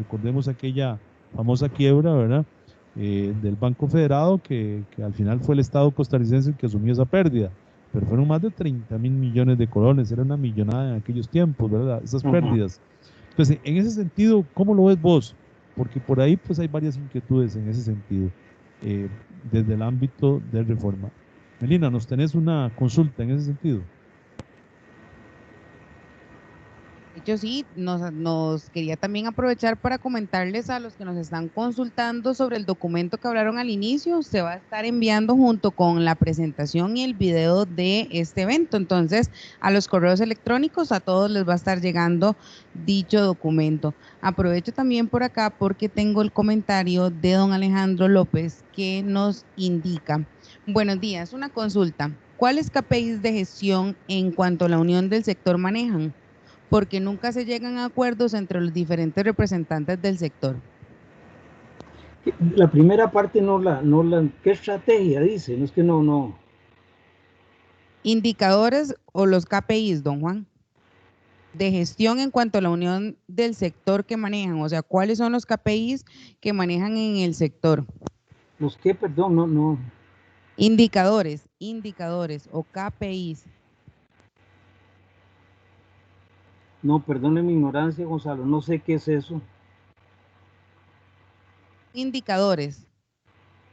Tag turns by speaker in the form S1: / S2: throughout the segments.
S1: Recordemos aquella famosa quiebra, ¿verdad? Del Banco Federado, que al final fue el Estado costarricense el que asumió esa pérdida, pero fueron más de 30.000 millones de colones, era una millonada en aquellos tiempos, ¿verdad? Esas
S2: Ujú.
S1: pérdidas. Entonces, en ese sentido, ¿cómo lo ves vos? Porque por ahí pues hay varias inquietudes en ese sentido, desde el ámbito de reforma. Melina, ¿nos tenés una consulta en ese sentido?
S3: De hecho, sí, nos quería también aprovechar para comentarles a los que nos están consultando sobre el documento que hablaron al inicio. Se va a estar enviando junto con la presentación y el video de este evento. Entonces, a los correos electrónicos, a todos les va a estar llegando dicho documento. Aprovecho también por acá porque tengo el comentario de don Alejandro López que nos indica: buenos días, una consulta. ¿Cuáles KPIs de gestión en cuanto a la unión del sector manejan? Porque nunca se llegan a acuerdos entre los diferentes representantes del sector.
S2: La primera parte ¿qué estrategia dice? No es que no.
S3: Indicadores o los KPIs, don Juan, de gestión en cuanto a la unión del sector que manejan, o sea, ¿cuáles son los KPIs que manejan en el sector?
S2: ¿Los qué? Perdón, no.
S3: Indicadores o KPIs.
S2: No, perdone mi ignorancia, Gonzalo, no sé qué es eso.
S3: Indicadores.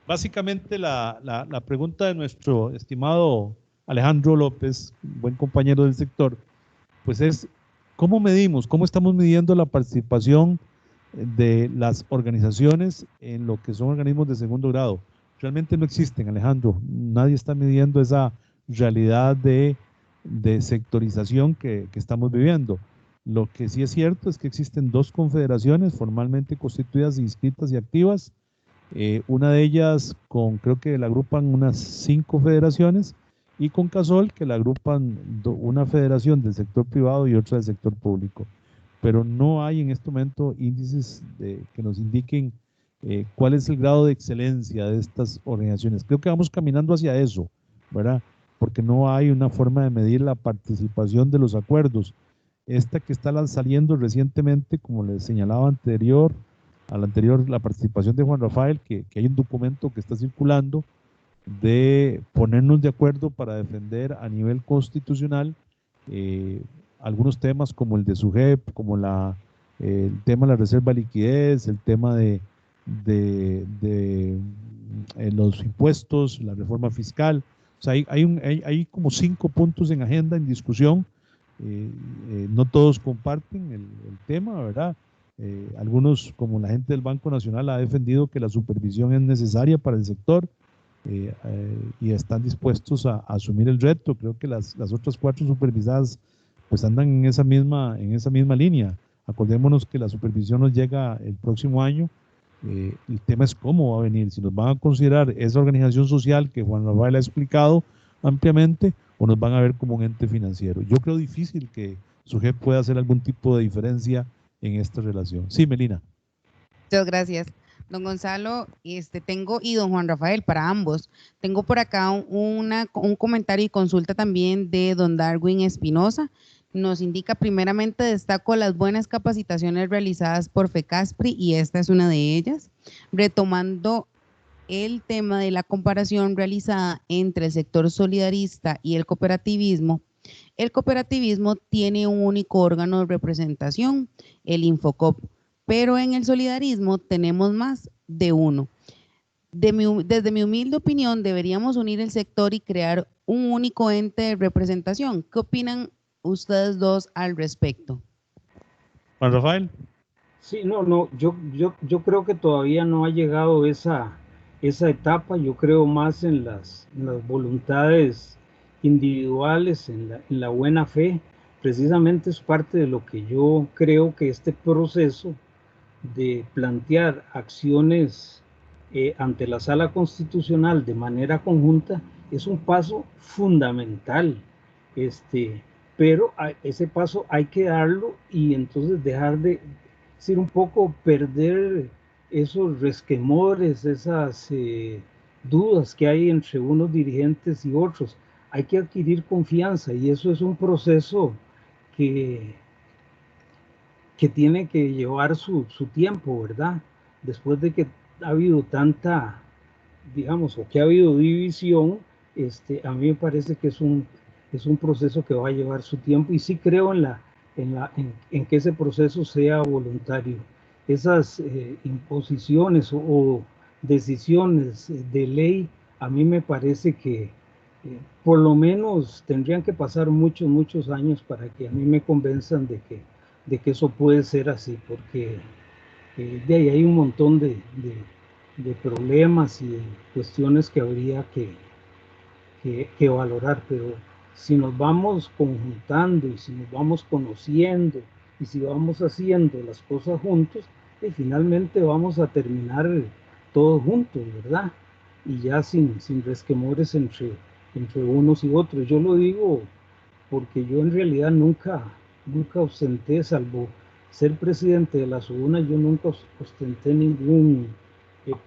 S1: Básicamente la pregunta de nuestro estimado Alejandro López, buen compañero del sector, pues es, ¿cómo medimos, cómo estamos midiendo la participación de las organizaciones en lo que son organismos de segundo grado? Realmente no existen, Alejandro. Nadie está midiendo esa realidad de sectorización que estamos viviendo. Lo que sí es cierto es que existen dos confederaciones formalmente constituidas, inscritas y activas. Una de ellas creo que la agrupan unas 5 federaciones, y con Casol, que la agrupan una federación del sector privado y otra del sector público. Pero no hay en este momento índices que nos indiquen cuál es el grado de excelencia de estas organizaciones. Creo que vamos caminando hacia eso, ¿verdad? Porque no hay una forma de medir la participación de los acuerdos. Esta que está saliendo recientemente, como les señalaba a la anterior, la participación de Juan Rafael, que hay un documento que está circulando de ponernos de acuerdo para defender a nivel constitucional eh, algunos temas como el de SUGEP, como el tema de la reserva de liquidez, el tema de los impuestos, la reforma fiscal. O sea, hay como 5 puntos en agenda, en discusión. No todos comparten el tema, ¿verdad? Algunos, como la gente del Banco Nacional, ha defendido que la supervisión es necesaria para el sector, y están dispuestos a asumir el reto. Creo que las otras 4 supervisadas pues andan en esa misma línea. Acordémonos que la supervisión nos llega el próximo año. El tema es cómo va a venir, si nos van a considerar esa organización social que Juan Rafael ha explicado ampliamente, o nos van a ver como un ente financiero. Yo creo difícil que SUGEP pueda hacer algún tipo de diferencia en esta relación. Sí, Melina.
S3: Muchas gracias. Don Gonzalo, tengo, y don Juan Rafael, para ambos, tengo por acá un comentario y consulta también de don Darwin Espinosa. Nos indica: primeramente destaco las buenas capacitaciones realizadas por FECASPRI y esta es una de ellas, retomando el tema de la comparación realizada entre el sector solidarista y el cooperativismo. El cooperativismo tiene un único órgano de representación, el Infocop, pero en el solidarismo tenemos más de uno. Desde mi humilde opinión, deberíamos unir el sector y crear un único ente de representación. ¿Qué opinan ustedes dos al respecto?
S1: Juan Rafael.
S2: Sí, no, yo creo que todavía no ha llegado esa etapa. Yo creo más en las voluntades individuales, en la buena fe. Precisamente es parte de lo que yo creo que este proceso de plantear acciones ante la Sala Constitucional de manera conjunta es un paso fundamental. Pero ese paso hay que darlo y entonces dejar de decir un poco, perder esos resquemores, esas dudas que hay entre unos dirigentes y otros. Hay que adquirir confianza y eso es un proceso que que tiene que llevar su tiempo, ¿verdad? Después de que ha habido tanta, digamos, o que ha habido división, a mí me parece que es un proceso que va a llevar su tiempo y sí creo en que ese proceso sea voluntario. Esas imposiciones o decisiones de ley, a mí me parece que por lo menos tendrían que pasar muchos, muchos años para que a mí me convenzan de que eso puede ser así, porque de ahí hay un montón de problemas y de cuestiones que habría que valorar, pero si nos vamos conjuntando y si nos vamos conociendo y si vamos haciendo las cosas juntos, finalmente vamos a terminar todos juntos, ¿verdad? Y ya sin resquemores entre unos y otros. Yo lo digo porque yo en realidad nunca ostenté, salvo ser presidente de la SUNA, yo nunca ostenté ningún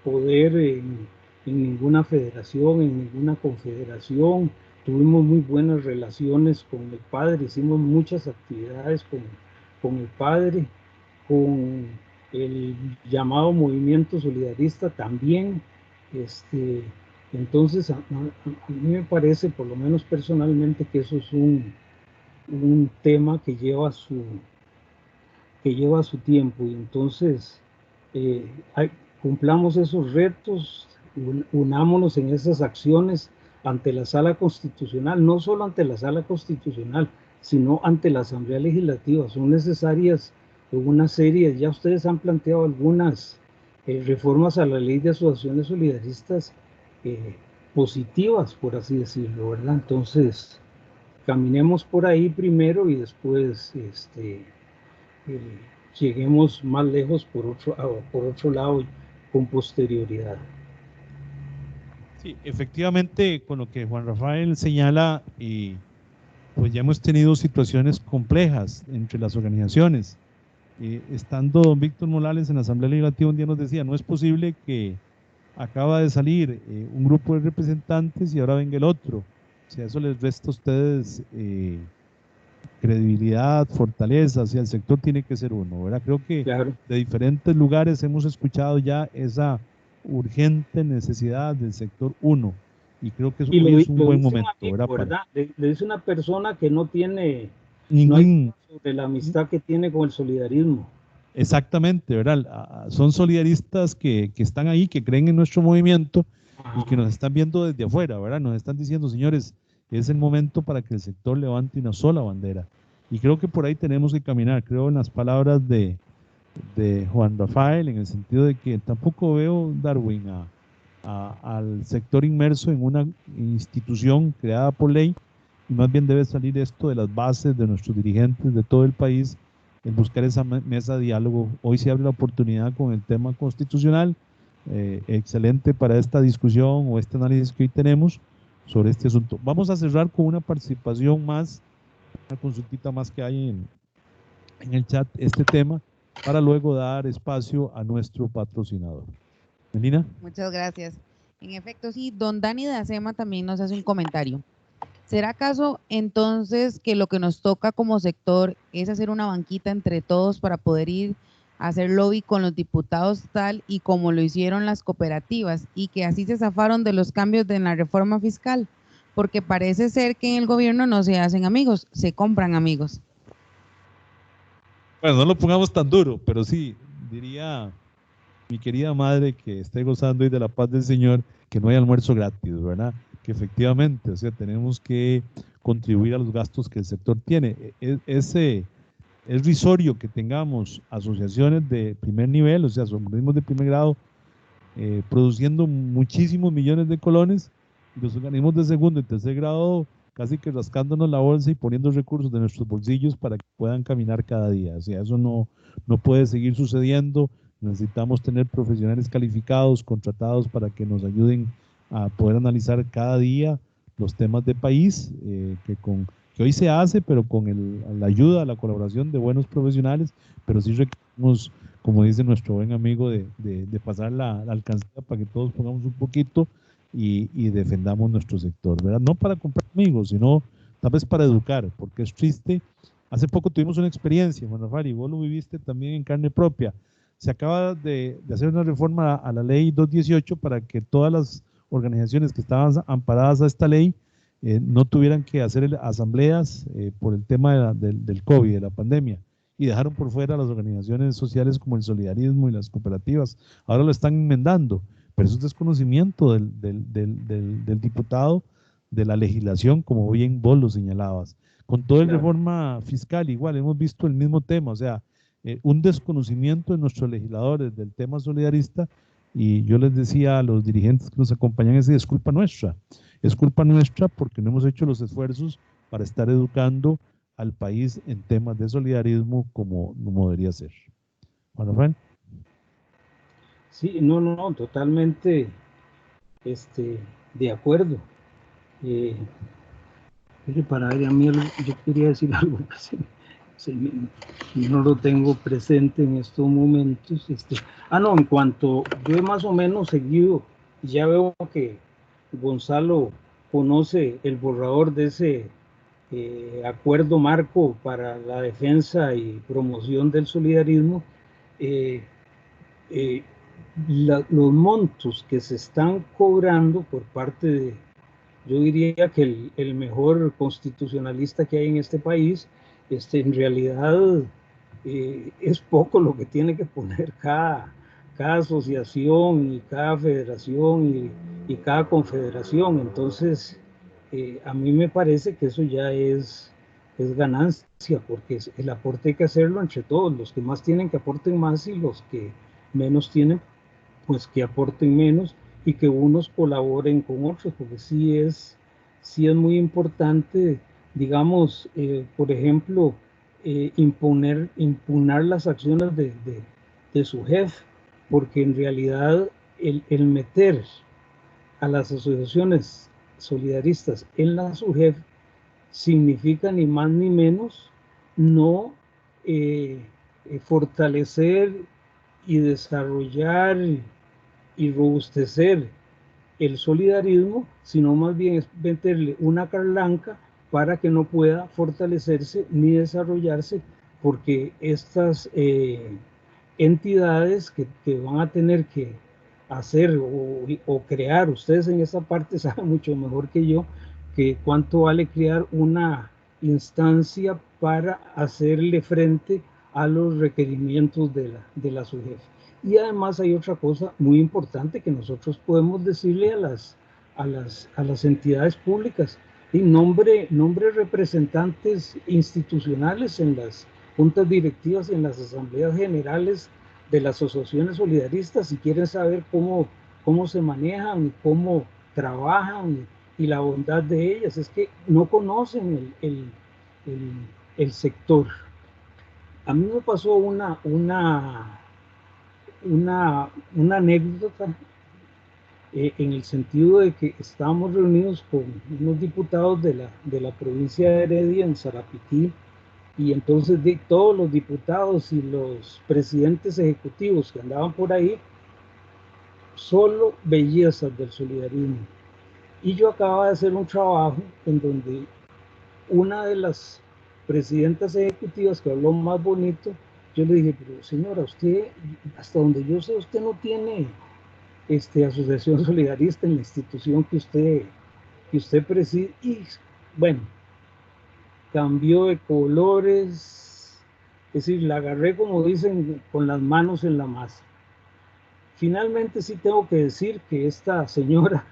S2: poder en ninguna federación, en ninguna confederación. Tuvimos muy buenas relaciones con el padre, hicimos muchas actividades con el padre, con el llamado movimiento solidarista también. Entonces, a mí me parece, por lo menos personalmente, que eso es un tema que lleva su tiempo. Y entonces, cumplamos esos retos, unámonos en esas acciones ante la Sala Constitucional, no solo ante la Sala Constitucional, sino ante la Asamblea Legislativa. Son necesarias una serie, ya ustedes han planteado algunas reformas a la ley de asociaciones solidaristas positivas, por así decirlo, ¿verdad? Entonces, caminemos por ahí primero y después lleguemos más lejos por otro lado con posterioridad.
S1: Sí, efectivamente, con lo que Juan Rafael señala, pues ya hemos tenido situaciones complejas entre las organizaciones. Estando don Víctor Morales en la Asamblea Legislativa, un día nos decía, no es posible que acaba de salir un grupo de representantes y ahora venga el otro. O sea, eso les resta a ustedes credibilidad, fortaleza, o sea, el sector tiene que ser uno, ¿verdad? Creo que
S2: claro,
S1: de diferentes lugares hemos escuchado ya esa urgente necesidad del sector uno, y creo que
S2: y
S1: hoy es un buen
S2: dice un
S1: momento,
S2: amigo,
S1: ¿verdad?
S2: ¿verdad? Le dice una persona que no hay
S1: Ningún,
S2: sobre la amistad que tiene con el solidarismo.
S1: exactamente, ¿verdad? Son solidaristas que están ahí, que creen en nuestro movimiento y que nos están viendo desde afuera, ¿verdad? Nos están diciendo, señores, es el momento para que el sector levante una sola bandera. Y creo que por ahí tenemos que caminar. Creo en las palabras de Juan Rafael, en el sentido de que tampoco veo, Darwin, al sector inmerso en una institución creada por ley, y más bien debe salir esto de las bases de nuestros dirigentes de todo el país, en buscar esa mesa de diálogo. Hoy se abre la oportunidad con el tema constitucional, excelente para esta discusión o este análisis que hoy tenemos sobre este asunto. Vamos a cerrar con una participación más, una consultita más que hay en el chat, este tema, para luego dar espacio a nuestro patrocinador. Melina.
S3: Muchas gracias. En efecto, sí, don Dani de Acema también nos hace un comentario. ¿Será acaso entonces que lo que nos toca como sector es hacer una banquita entre todos para poder ir a hacer lobby con los diputados tal y como lo hicieron las cooperativas y que así se zafaron de los cambios de la reforma fiscal? Porque parece ser que en el gobierno no se hacen amigos, se compran amigos.
S1: Bueno, no lo pongamos tan duro, pero sí, diría mi querida madre que esté gozando hoy de la paz del Señor, que no hay almuerzo gratis, ¿verdad? Que efectivamente, o sea, tenemos que contribuir a los gastos que el sector tiene. Es risorio que tengamos asociaciones de primer nivel, o sea, organismos de primer grado, produciendo muchísimos millones de colones, y los organismos de segundo y tercer grado casi que rascándonos la bolsa y poniendo recursos de nuestros bolsillos para que puedan caminar cada día. O sea, eso no puede seguir sucediendo. Necesitamos tener profesionales calificados, contratados para que nos ayuden a poder analizar cada día los temas de país, que hoy se hace, pero con la ayuda, la colaboración de buenos profesionales, pero sí requerimos, como dice nuestro buen amigo, de pasar la alcancía para que todos pongamos un poquito y defendamos nuestro sector, ¿verdad? No para comprar amigos, sino tal vez para educar, porque es triste Hace poco tuvimos una experiencia, Juan Rafael, y vos lo viviste también en carne propia. Se acaba de hacer una reforma a la ley 218 para que todas las organizaciones que estaban amparadas a esta ley no tuvieran que hacer asambleas por el tema del COVID, de la pandemia, y dejaron por fuera las organizaciones sociales como el solidarismo y las cooperativas. Ahora lo están enmendando, pero eso es desconocimiento del diputado de la legislación, como bien vos lo señalabas. Con toda la reforma fiscal, igual hemos visto el mismo tema, o sea, un desconocimiento de nuestros legisladores del tema solidarista, y yo les decía a los dirigentes que nos acompañan, es culpa nuestra. Es culpa nuestra porque no hemos hecho los esfuerzos para estar educando al país en temas de solidarismo como debería ser. Juan Rafael.
S2: Sí, no, totalmente de acuerdo. Para ver, a mí yo quería decir algo, no lo tengo presente en estos momentos. No, en cuanto yo he más o menos seguido, ya veo que Gonzalo conoce el borrador de ese acuerdo marco para la defensa y promoción del solidarismo. eh, eh, los montos que se están cobrando por parte de, yo diría que el mejor constitucionalista que hay en este país, en realidad es poco lo que tiene que poner cada asociación y cada federación y cada confederación. Entonces, a mí me parece que eso ya es ganancia, porque el aporte hay que hacerlo entre todos, los que más tienen que aporten más y los que menos tienen, pues que aporten menos y que unos colaboren con otros, porque sí es muy importante, digamos, por ejemplo, impugnar las acciones de su jefe, porque en realidad el meter a las asociaciones solidaristas en la SUGEF significa ni más ni menos no fortalecer y desarrollar y robustecer el solidarismo, sino más bien es meterle una carlanca para que no pueda fortalecerse ni desarrollarse, porque estas entidades que van a tener que hacer o crear, ustedes en esa parte saben mucho mejor que yo, que cuánto vale crear una instancia para hacerle frente a los requerimientos de la SUGEF. Y además hay otra cosa muy importante que nosotros podemos decirle a las entidades públicas, y nombre representantes institucionales en las juntas directivas y en las asambleas generales de las asociaciones solidaristas, si quieren saber cómo se manejan, cómo trabajan y la bondad de ellas. Es que no conocen el sector. A mí me pasó una anécdota en el sentido de que estábamos reunidos con unos diputados de la provincia de Heredia, en Sarapiquí, y entonces de todos los diputados y los presidentes ejecutivos que andaban por ahí, solo bellezas del solidarismo. Y yo acababa de hacer un trabajo en donde una de las presidentas ejecutivas que habló más bonito, yo le dije, pero señora, usted, hasta donde yo sé, usted no tiene asociación solidarista en la institución que usted preside. Y bueno, cambió de colores, es decir, la agarré, como dicen, con las manos en la masa. Finalmente sí tengo que decir que esta señora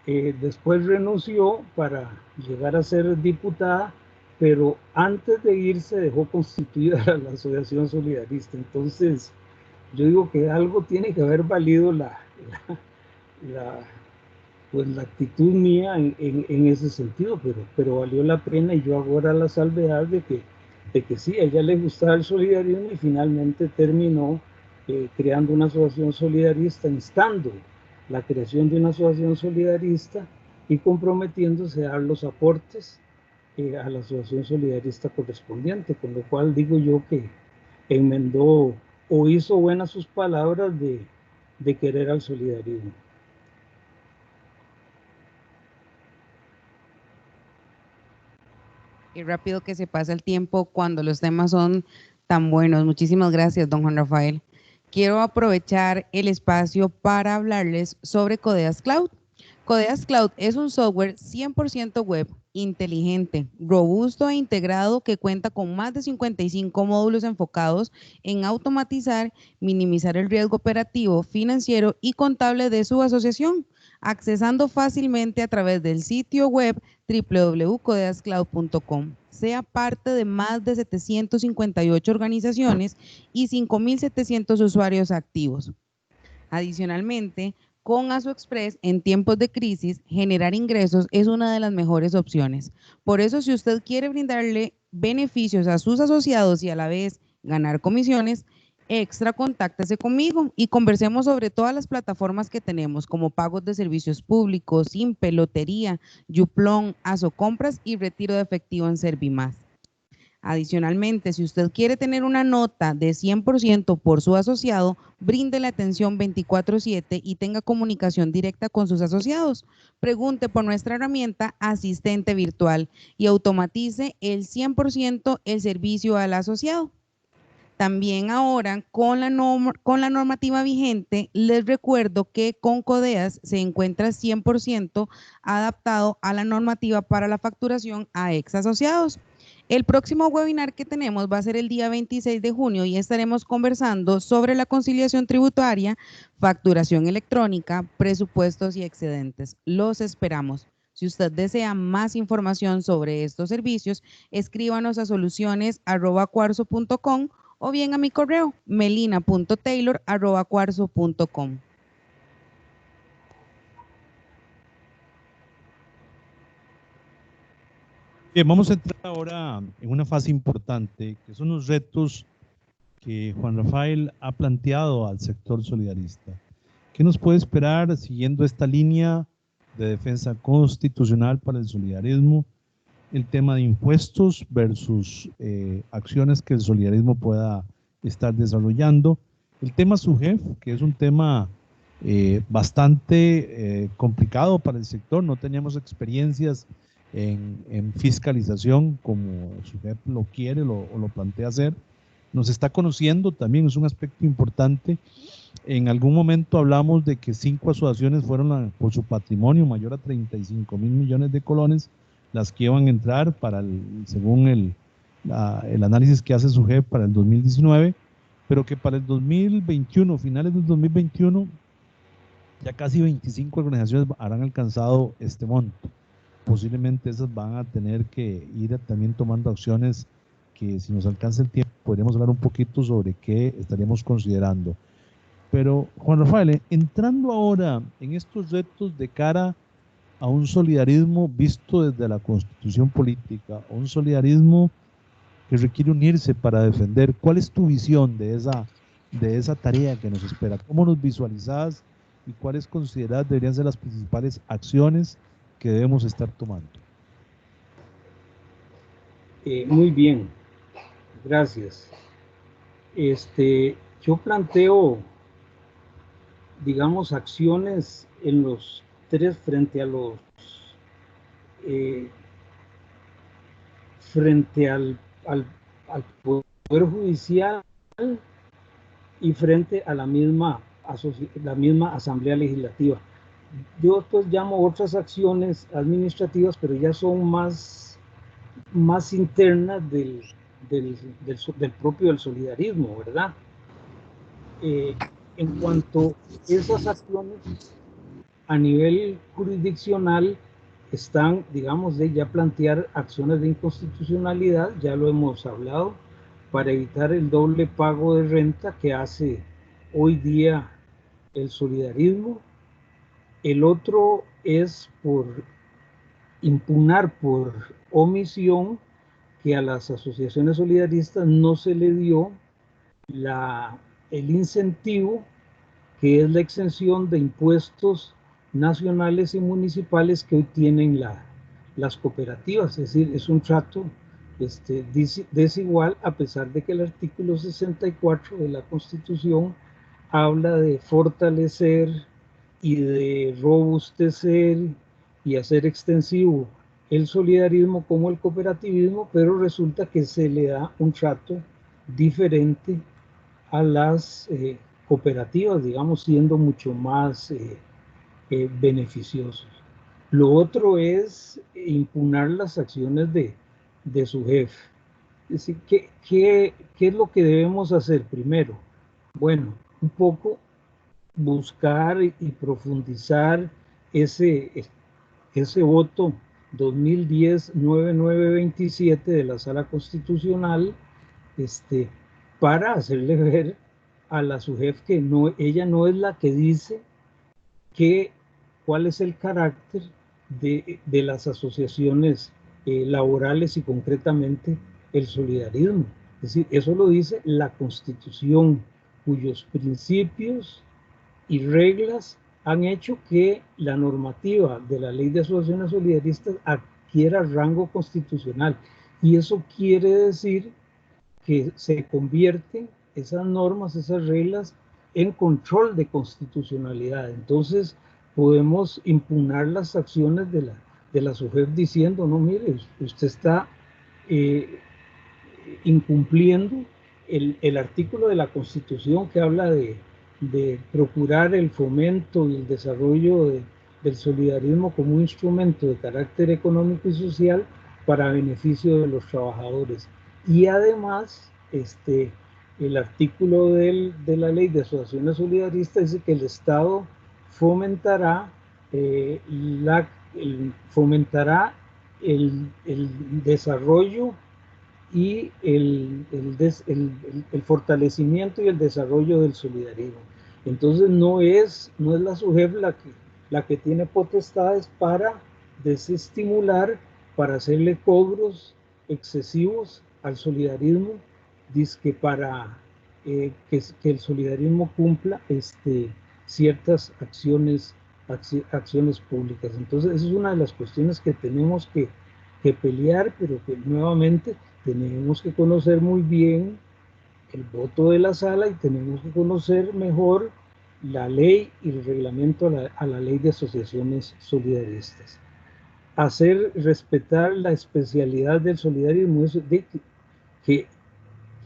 S2: después renunció para llegar a ser diputada, pero antes de irse dejó constituida la Asociación Solidarista. Entonces, yo digo que algo tiene que haber valido la, pues la actitud mía en ese sentido, pero valió la pena, y yo ahora la salvedad de que sí, a ella le gustaba el solidarismo y finalmente terminó creando una asociación solidarista, instando la creación de una asociación solidarista y comprometiéndose a dar los aportes a la asociación solidarista correspondiente, con lo cual digo yo que enmendó o hizo buenas sus palabras de querer al solidarismo.
S3: Qué rápido que se pasa el tiempo cuando los temas son tan buenos. Muchísimas gracias, don Juan Rafael. Quiero aprovechar el espacio para hablarles sobre Codeas Cloud. Codeas Cloud es un software 100% web, inteligente, robusto e integrado que cuenta con más de 55 módulos enfocados en automatizar, minimizar el riesgo operativo, financiero y contable de su asociación, accesando fácilmente a través del sitio web www.codeascloud.com. Sea parte de más de 758 organizaciones y 5.700 usuarios activos. Adicionalmente, con ASOExpress en tiempos de crisis, generar ingresos es una de las mejores opciones. Por eso, si usted quiere brindarle beneficios a sus asociados y a la vez ganar comisiones extra, contáctese conmigo y conversemos sobre todas las plataformas que tenemos, como pagos de servicios públicos, Simpe, Lotería, Yuplon, ASOCompras y retiro de efectivo en Servimás. Adicionalmente, si usted quiere tener una nota de 100% por su asociado, brinde la atención 24/7 y tenga comunicación directa con sus asociados. Pregunte por nuestra herramienta Asistente Virtual y automatice el 100% el servicio al asociado. También ahora, con la normativa vigente, les recuerdo que con Codeas se encuentra 100% adaptado a la normativa para la facturación a ex asociados. El próximo webinar que tenemos va a ser el día 26 de junio y estaremos conversando sobre la conciliación tributaria, facturación electrónica, presupuestos y excedentes. Los esperamos. Si usted desea más información sobre estos servicios, escríbanos a soluciones@cuarzo.com o bien a mi correo melina.taylor@cuarzo.com.
S1: Bien, vamos a entrar ahora en una fase importante, que son los retos que Juan Rafael ha planteado al sector solidarista. ¿Qué nos puede esperar siguiendo esta línea de defensa constitucional para el solidarismo? El tema de impuestos versus acciones que el solidarismo pueda estar desarrollando. El tema SUGEF, que es un tema bastante complicado para el sector. No teníamos experiencias en fiscalización como SUGEF lo quiere o lo plantea hacer. Nos está conociendo, también es un aspecto importante. En algún momento hablamos de que 5 asociaciones fueron por su patrimonio mayor a 35 mil millones de colones las que iban a entrar para según el análisis que hace SUGEF para el 2019, pero que para el 2021, finales del 2021, ya casi 25 organizaciones habrán alcanzado este monto. Posiblemente esas van a tener que ir también tomando acciones que, si nos alcanza el tiempo, podríamos hablar un poquito sobre qué estaríamos considerando. Pero, Juan Rafael, entrando ahora en estos retos de cara a un solidarismo visto desde la constitución política, un solidarismo que requiere unirse para defender, ¿cuál es tu visión de esa tarea que nos espera? ¿Cómo nos visualizas y cuáles consideras deberían ser las principales acciones que debemos estar tomando?
S2: Muy bien, gracias. Yo planteo, digamos, acciones en los tres frente al Poder Judicial y frente a la misma Asamblea Legislativa. Yo pues llamo otras acciones administrativas, pero ya son más internas del propio del solidarismo, ¿verdad? En cuanto a esas acciones a nivel jurisdiccional, están, digamos, de ya plantear acciones de inconstitucionalidad, ya lo hemos hablado, para evitar el doble pago de renta que hace hoy día el solidarismo. El otro es por impugnar por omisión que a las asociaciones solidaristas no se le dio el incentivo que es la exención de impuestos nacionales y municipales que hoy tienen las cooperativas. Es decir, es un trato desigual, a pesar de que el artículo 64 de la Constitución habla de fortalecer y de robustecer y hacer extensivo el solidarismo como el cooperativismo, pero resulta que se le da un trato diferente a las cooperativas, digamos, siendo mucho más beneficiosos. Lo otro es impugnar las acciones de su jefe. Es decir, ¿qué es lo que debemos hacer primero? Bueno, un poco buscar y profundizar ese voto 2010-9927 de la Sala Constitucional, para hacerle ver a la SUGEF que no, ella no es la que dice cuál es el carácter de las asociaciones laborales y concretamente el solidarismo. Es decir, eso lo dice la Constitución, cuyos principios y reglas han hecho que la normativa de la Ley de Asociaciones Solidaristas adquiera rango constitucional. Y eso quiere decir que se convierten esas normas, esas reglas, en control de constitucionalidad. Entonces, podemos impugnar las acciones de la SUGEF diciendo, no, mire, usted está incumpliendo el artículo de la Constitución que habla de procurar el fomento y el desarrollo del solidarismo como un instrumento de carácter económico y social para beneficio de los trabajadores. Y además, el artículo de la Ley de Asociaciones Solidaristas dice que el Estado fomentará el desarrollo y el fortalecimiento y el desarrollo del solidarismo. Entonces no es la SUGEF la que tiene potestades para desestimular, para hacerle cobros excesivos al solidarismo, dizque para que el solidarismo cumpla ciertas acciones públicas. Entonces esa es una de las cuestiones que tenemos que pelear, pero que nuevamente tenemos que conocer muy bien el voto de la sala y tenemos que conocer mejor la ley y el reglamento a la ley de asociaciones solidaristas. Hacer respetar la especialidad del solidarismo, es de que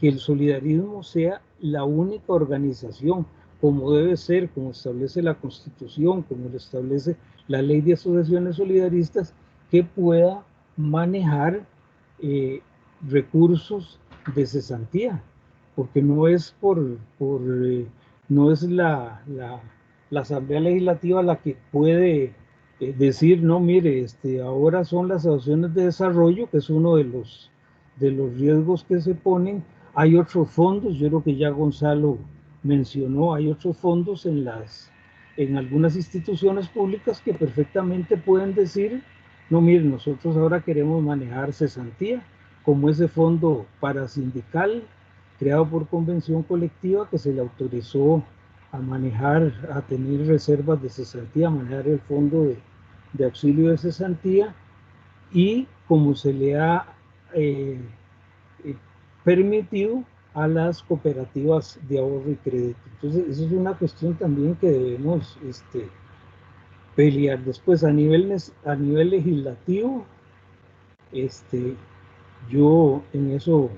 S2: el solidarismo sea la única organización, como debe ser, como establece la Constitución, como lo establece la ley de asociaciones solidaristas, que pueda manejar recursos de cesantía, porque no es no es la Asamblea Legislativa la que puede decir, no, mire, ahora son las asociaciones de desarrollo, que es uno de los riesgos que se ponen. Hay otros fondos, yo creo que ya Gonzalo mencionó, hay otros fondos en algunas instituciones públicas que perfectamente pueden decir, no, mire, nosotros ahora queremos manejar cesantía, como ese fondo parasindical creado por convención colectiva que se le autorizó a manejar, a tener reservas de cesantía, a manejar el fondo de auxilio de cesantía, y como se le ha permitido a las cooperativas de ahorro y crédito. Entonces, eso es una cuestión también que debemos pelear. Después, a nivel legislativo, yo en eso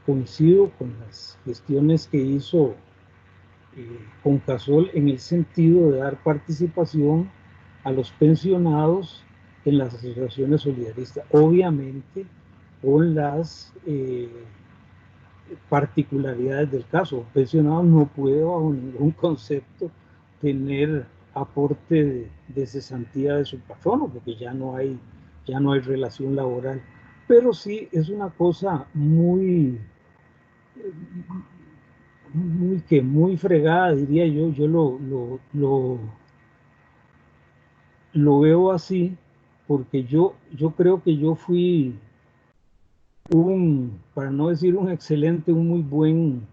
S2: coincido con las gestiones que hizo Concasol en el sentido de dar participación a los pensionados en las asociaciones solidaristas, obviamente con las particularidades del caso. Un pensionado no puede bajo ningún concepto tener aporte de cesantía de su patrono, porque ya no hay relación laboral, pero sí es una cosa muy fregada, diría yo. Yo lo veo así, porque yo creo que yo fui para no decir un excelente, un muy buen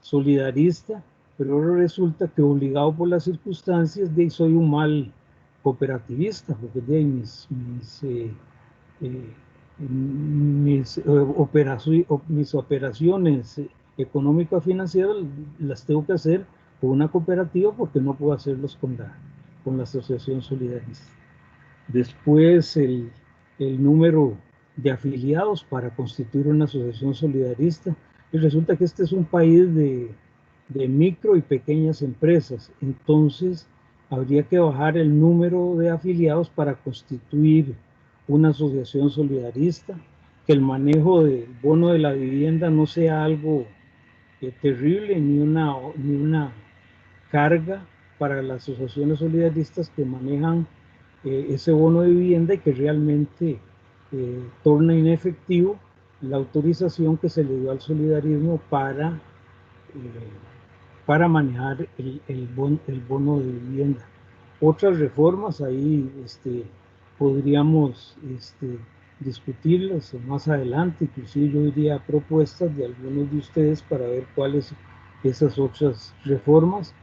S2: solidarista, pero resulta que obligado por las circunstancias soy un mal cooperativista, porque mis operaciones económicas financieras las tengo que hacer con una cooperativa, porque no puedo hacerlos con la asociación solidarista. Después el número de afiliados para constituir una asociación solidarista. Y resulta que este es un país de micro y pequeñas empresas, entonces habría que bajar el número de afiliados para constituir una asociación solidarista, que el manejo del bono de la vivienda no sea algo terrible ni una carga para las asociaciones solidaristas que manejan ese bono de vivienda y que realmente torna inefectivo la autorización que se le dio al solidarismo para manejar el bono de vivienda. Otras reformas ahí podríamos discutirlas más adelante, inclusive yo diría propuestas de algunos de ustedes para ver cuáles esas otras reformas.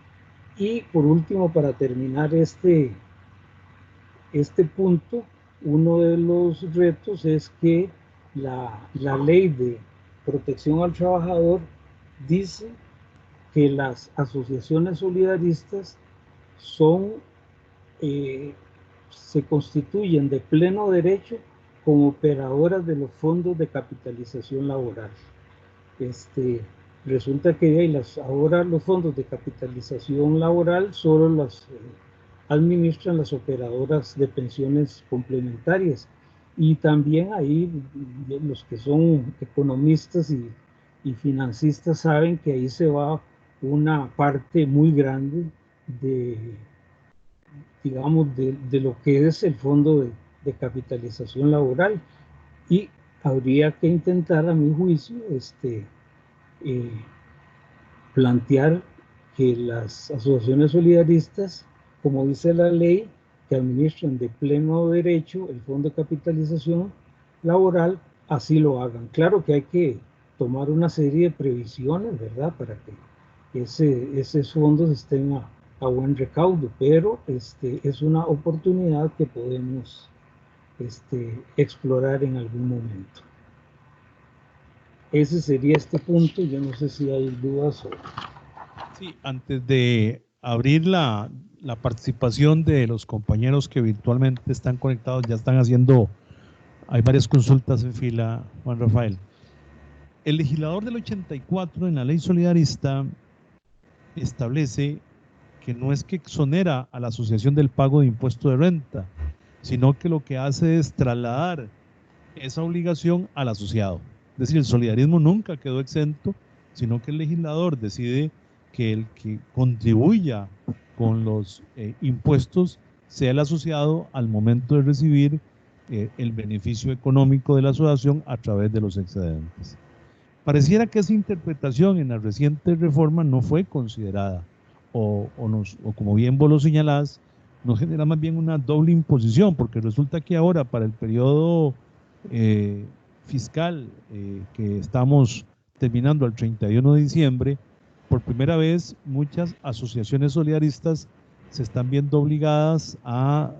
S2: Y por último, para terminar este punto, uno de los retos es que la ley de protección al trabajador dice que las asociaciones solidaristas se constituyen de pleno derecho como operadoras de los fondos de capitalización laboral. Resulta que ahora los fondos de capitalización laboral solo los administran las operadoras de pensiones complementarias, y también ahí los que son economistas y financistas saben que ahí se va una parte muy grande digamos, de lo que es el fondo de capitalización laboral, y habría que intentar, a mi juicio, plantear que las asociaciones solidaristas, como dice la ley, que administran de pleno derecho el fondo de capitalización laboral, así lo hagan. Claro que hay que tomar una serie de previsiones, ¿verdad?, para que esos fondos estén a buen recaudo, pero es una oportunidad que podemos explorar en algún momento. Ese sería este punto. Yo no sé si hay dudas.
S1: Sí, antes de abrir la participación de los compañeros que virtualmente están conectados, ya están haciendo, hay varias consultas en fila, Juan Rafael. El legislador del 84 en la ley solidarista establece que no es que exonera a la asociación del pago de impuesto de renta, sino que lo que hace es trasladar esa obligación al asociado. Es decir, el solidarismo nunca quedó exento, sino que el legislador decide que el que contribuya con los impuestos sea el asociado al momento de recibir el beneficio económico de la asociación a través de los excedentes. Pareciera que esa interpretación en la reciente reforma no fue considerada, o como bien vos lo señalás, nos genera más bien una doble imposición, porque resulta que ahora para el periodo fiscal que estamos terminando el 31 de diciembre, por primera vez muchas asociaciones solidaristas se están viendo obligadas a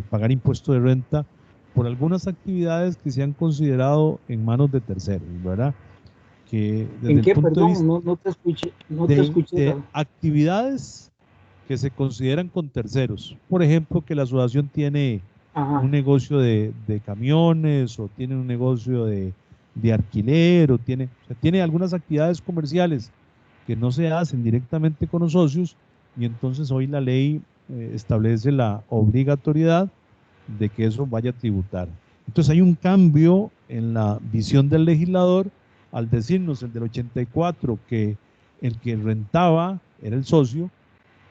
S1: pagar impuesto de renta por algunas actividades que se han considerado en manos de terceros, ¿verdad? Que desde
S2: ¿En qué,
S1: el punto
S2: perdón?
S1: de vista
S2: No te escuché. No te escuché.
S1: de actividades que se consideran con terceros. Por ejemplo, que la asociación tiene un negocio de camiones, o tiene un negocio de alquiler, o tiene algunas actividades comerciales que no se hacen directamente con los socios, y entonces hoy la ley establece la obligatoriedad de que eso vaya a tributar. Entonces hay un cambio en la visión del legislador al decirnos el del 84 que el que rentaba era el socio,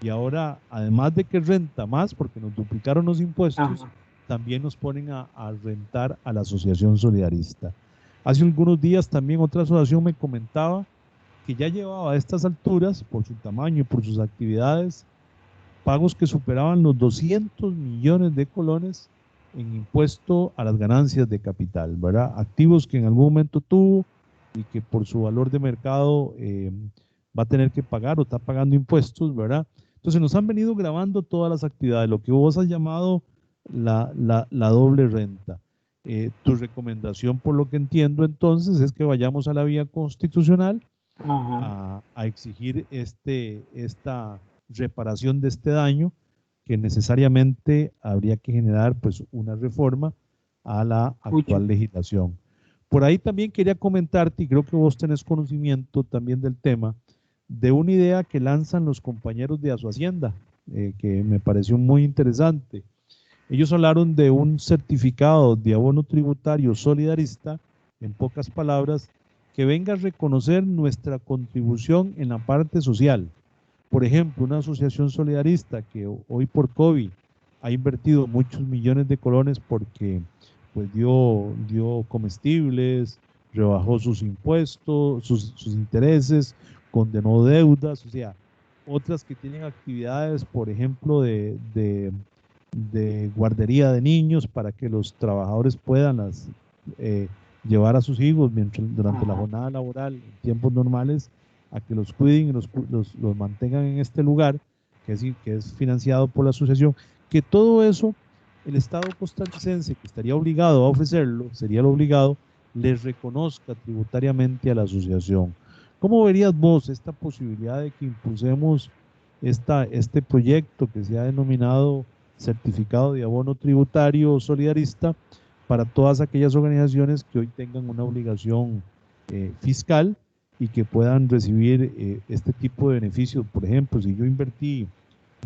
S1: y ahora, además de que renta más porque nos duplicaron los impuestos, también nos ponen a rentar a la asociación solidarista. Hace algunos días también otra asociación me comentaba que ya llevaba a estas alturas, por su tamaño y por sus actividades, pagos que superaban los 200 millones de colones en impuesto a las ganancias de capital, ¿verdad? Activos que en algún momento tuvo y que por su valor de mercado va a tener que pagar o está pagando impuestos, ¿verdad? Entonces nos han venido grabando todas las actividades, lo que vos has llamado la doble renta. Tu recomendación, por lo que entiendo entonces, es que vayamos a la vía constitucional a exigir esta reparación de este daño, que necesariamente habría que generar pues una reforma a la
S2: Mucho.
S1: actual legislación. Por ahí también quería comentarte, y creo que vos tenés conocimiento también del tema, de una idea que lanzan los compañeros de Asohacienda, que me pareció muy interesante. Ellos hablaron de un certificado de abono tributario solidarista, en pocas palabras, que venga a reconocer nuestra contribución en la parte social. Por ejemplo, una asociación solidarista que hoy por COVID ha invertido muchos millones de colones porque pues dio comestibles, rebajó sus impuestos, sus intereses, condenó deudas, o sea, otras que tienen actividades, por ejemplo, de guardería de niños para que los trabajadores puedan llevar a sus hijos durante la jornada laboral en tiempos normales a que los cuiden y los mantengan en este lugar que es financiado por la asociación, que todo eso el Estado costarricense, que estaría obligado a ofrecerlo, sería el obligado, les reconozca tributariamente a la asociación. ¿Cómo verías vos esta posibilidad de que impulsemos este proyecto que se ha denominado certificado de abono tributario solidarista para todas aquellas organizaciones que hoy tengan una obligación fiscal y que puedan recibir este tipo de beneficios? Por ejemplo, si yo invertí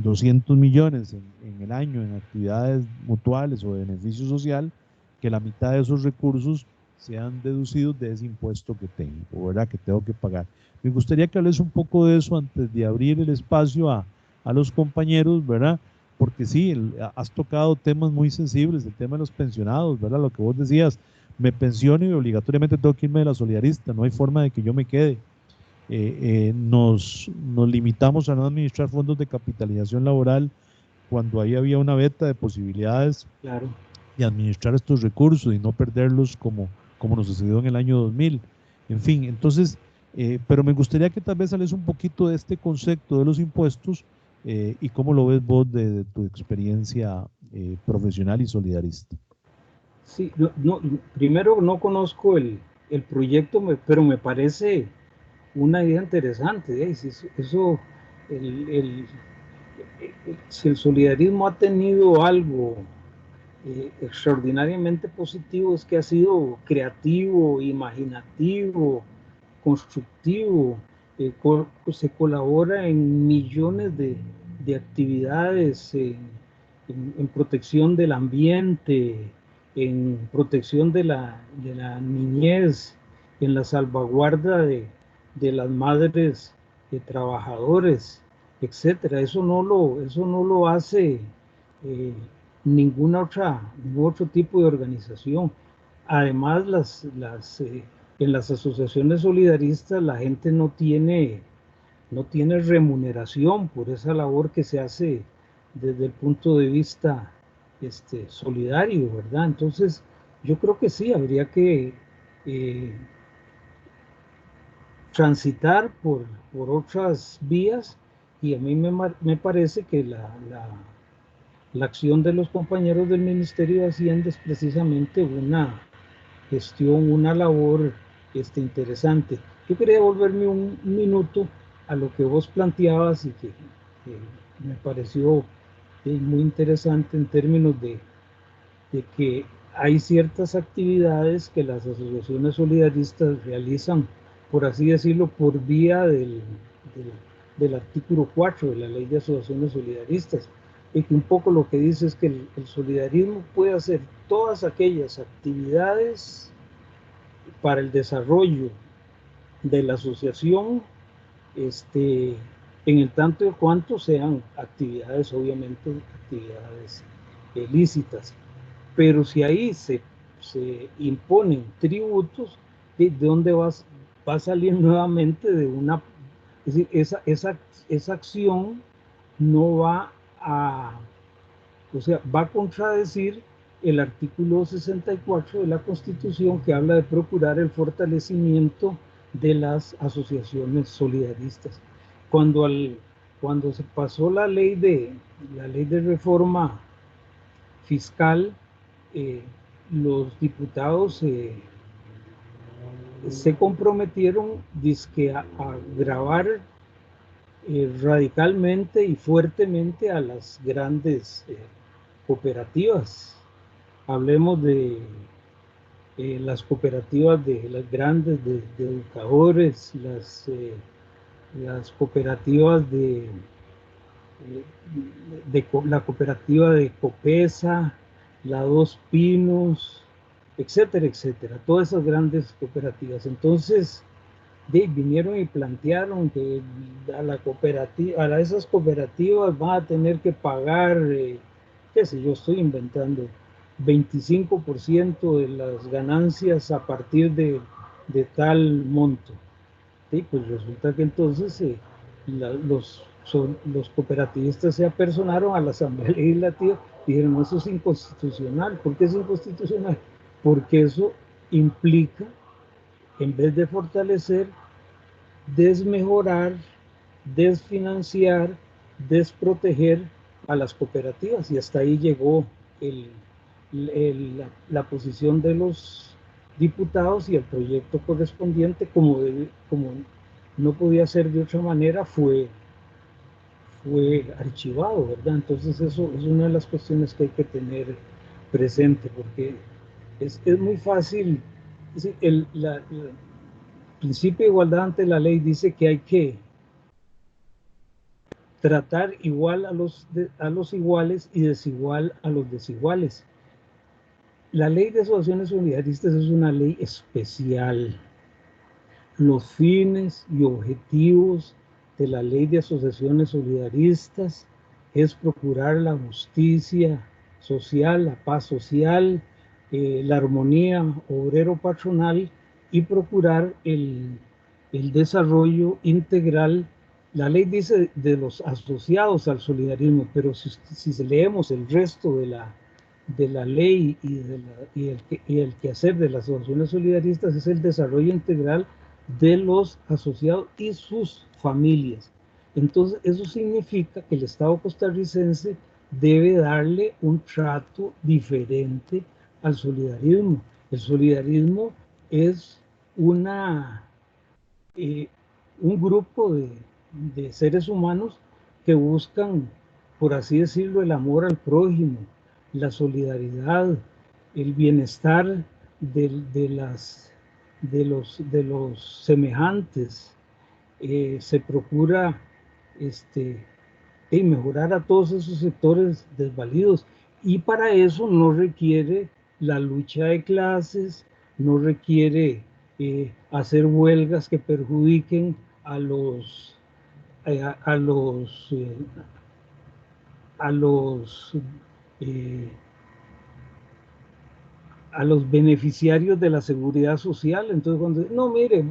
S1: 200 millones en el año en actividades mutuales o de beneficio social, que la mitad de esos recursos sean deducidos de ese impuesto que tengo, ¿verdad? Que tengo que pagar. Me gustaría que hables un poco de eso antes de abrir el espacio a los compañeros, ¿verdad? Porque sí, has tocado temas muy sensibles, el tema de los pensionados, ¿verdad? Lo que vos decías, me pensiono y obligatoriamente tengo que irme de la solidarista, no hay forma de que yo me quede. Nos limitamos a no administrar fondos de capitalización laboral cuando ahí había una veta de posibilidades,
S2: claro,
S1: y administrar estos recursos y no perderlos como nos sucedió en el año 2000. En fin, entonces, pero me gustaría que tal vez sales un poquito de este concepto de los impuestos y cómo lo ves vos de tu experiencia profesional y solidarista.
S2: Sí, primero no conozco el proyecto, pero me parece una idea interesante. Eso, si el solidarismo ha tenido algo extraordinariamente positivo, es que ha sido creativo, imaginativo, constructivo, se colabora en millones de actividades, en protección del ambiente, en protección de la niñez, en la salvaguarda de las madres de trabajadores, etcétera. Eso no lo hace ningún otro tipo de organización. Además, en las asociaciones solidaristas la gente no tiene remuneración por esa labor que se hace desde el punto de vista solidario, ¿verdad? Entonces, yo creo que sí, habría que transitar por otras vías, y a mí me parece que la acción de los compañeros del Ministerio de Hacienda es precisamente una gestión, una labor interesante. Yo quería volverme un minuto a lo que vos planteabas y que me pareció muy interesante en términos de que hay ciertas actividades que las asociaciones solidaristas realizan, por así decirlo, por vía del artículo 4 de la Ley de Asociaciones Solidaristas, y que un poco lo que dice es que el solidarismo puede hacer todas aquellas actividades para el desarrollo de la asociación, en el tanto y cuanto sean actividades, obviamente, actividades lícitas. Pero si ahí se imponen tributos, ¿de dónde va a salir nuevamente de una? Es decir, esa acción no va a, o sea, va a contradecir el artículo 64 de la Constitución, que habla de procurar el fortalecimiento de las asociaciones solidaristas. Cuando se pasó la ley de reforma fiscal, los diputados se comprometieron a gravar radicalmente y fuertemente a las grandes cooperativas, hablemos de las cooperativas de las grandes de educadores, las cooperativas la cooperativa de Copesa, la Dos Pinos, etcétera, etcétera, todas esas grandes cooperativas. Entonces, vinieron y plantearon que a esas cooperativas van a tener que pagar, qué sé yo, estoy inventando, 25% de las ganancias a partir de tal monto. Sí, pues resulta que entonces los cooperativistas se apersonaron a la Asamblea Legislativa y dijeron, no, eso es inconstitucional. ¿Por qué es inconstitucional? Porque eso implica, en vez de fortalecer, desmejorar, desfinanciar, desproteger a las cooperativas. Y hasta ahí llegó la posición de los diputados, y el proyecto correspondiente, como no podía ser de otra manera, fue archivado, ¿verdad? Entonces eso es una de las cuestiones que hay que tener presente, porque es muy fácil. El principio de igualdad ante la ley dice que hay que tratar igual a los iguales y desigual a los desiguales. La ley de asociaciones solidaristas es una ley especial. Los fines y objetivos de la ley de asociaciones solidaristas es procurar la justicia social, la paz social, la armonía obrero-patronal, y procurar el desarrollo integral. La ley dice de los asociados al solidarismo, pero si leemos el resto de la ley y el quehacer de las asociaciones solidaristas, es el desarrollo integral de los asociados y sus familias. Entonces, eso significa que el Estado costarricense debe darle un trato diferente al solidarismo. El solidarismo es un grupo de seres humanos que buscan, por así decirlo, el amor al prójimo, la solidaridad, el bienestar de los semejantes. Se procura mejorar a todos esos sectores desvalidos, y para eso no requiere la lucha de clases, no requiere hacer huelgas que perjudiquen a los beneficiarios de la seguridad social. Entonces, cuando no, mire,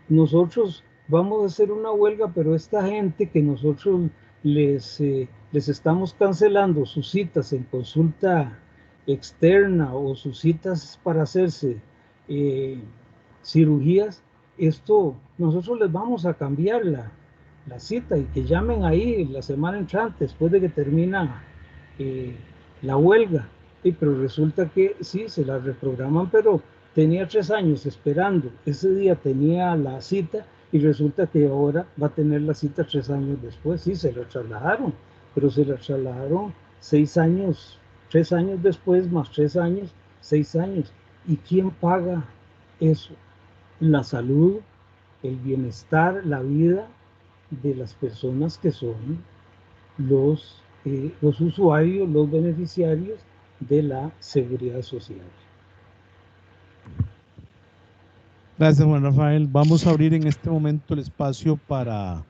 S2: nosotros vamos a hacer una huelga, pero esta gente que nosotros les estamos cancelando sus citas en consulta externa o sus citas para hacerse cirugías, esto nosotros les vamos a cambiar la cita, y que llamen ahí la semana entrante, después de que termina la huelga. Pero resulta que sí, se la reprograman, pero tenía 3 años esperando, ese día tenía la cita, y resulta que ahora va a tener la cita 3 años después. Sí, se la trasladaron, pero se la trasladaron 6 años, 3 años después, más 3 años, 6 años. ¿Y quién paga eso? La salud, el bienestar, la vida de las personas que son los usuarios, los beneficiarios de la seguridad social.
S1: Gracias, Juan Rafael. Vamos a abrir en este momento el espacio para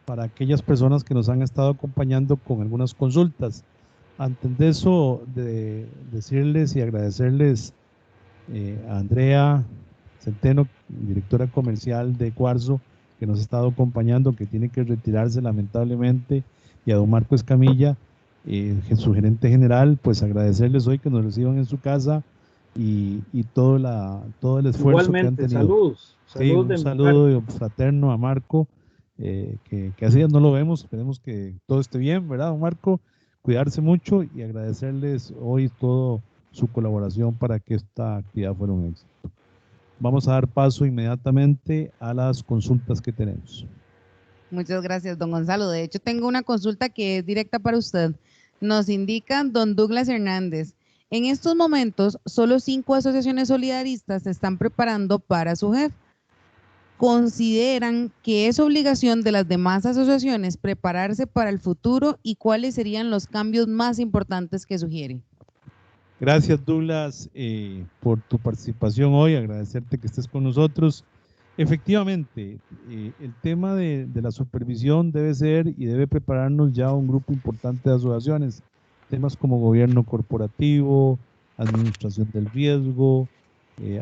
S1: aquellas personas que nos han estado acompañando con algunas consultas. Antes de eso, de decirles y agradecerles a Andrea Centeno, directora comercial de Cuarzo, que nos ha estado acompañando, que tiene que retirarse lamentablemente, y a don Marco Escamilla, su gerente general, pues agradecerles hoy que nos reciban en su casa y todo el esfuerzo
S2: igualmente,
S1: que han tenido.
S2: Salud
S1: un saludo fraterno a Marco, que hace días no lo vemos. Esperemos que todo esté bien, ¿verdad, don Marco? Cuidarse mucho y agradecerles hoy todo su colaboración para que esta actividad fuera un éxito. Vamos a dar paso inmediatamente a las consultas que tenemos.
S3: Muchas gracias, don Gonzalo. De hecho, tengo una consulta que es directa para usted. Nos indican don Douglas Hernández. En estos momentos, solo 5 asociaciones solidaristas se están preparando para su jefe. ¿Consideran que es obligación de las demás asociaciones prepararse para el futuro y cuáles serían los cambios más importantes que sugieren?
S1: Gracias, Douglas, por tu participación hoy, agradecerte que estés con nosotros. Efectivamente, el tema de la supervisión debe ser y debe prepararnos ya un grupo importante de asociaciones, temas como gobierno corporativo, administración del riesgo,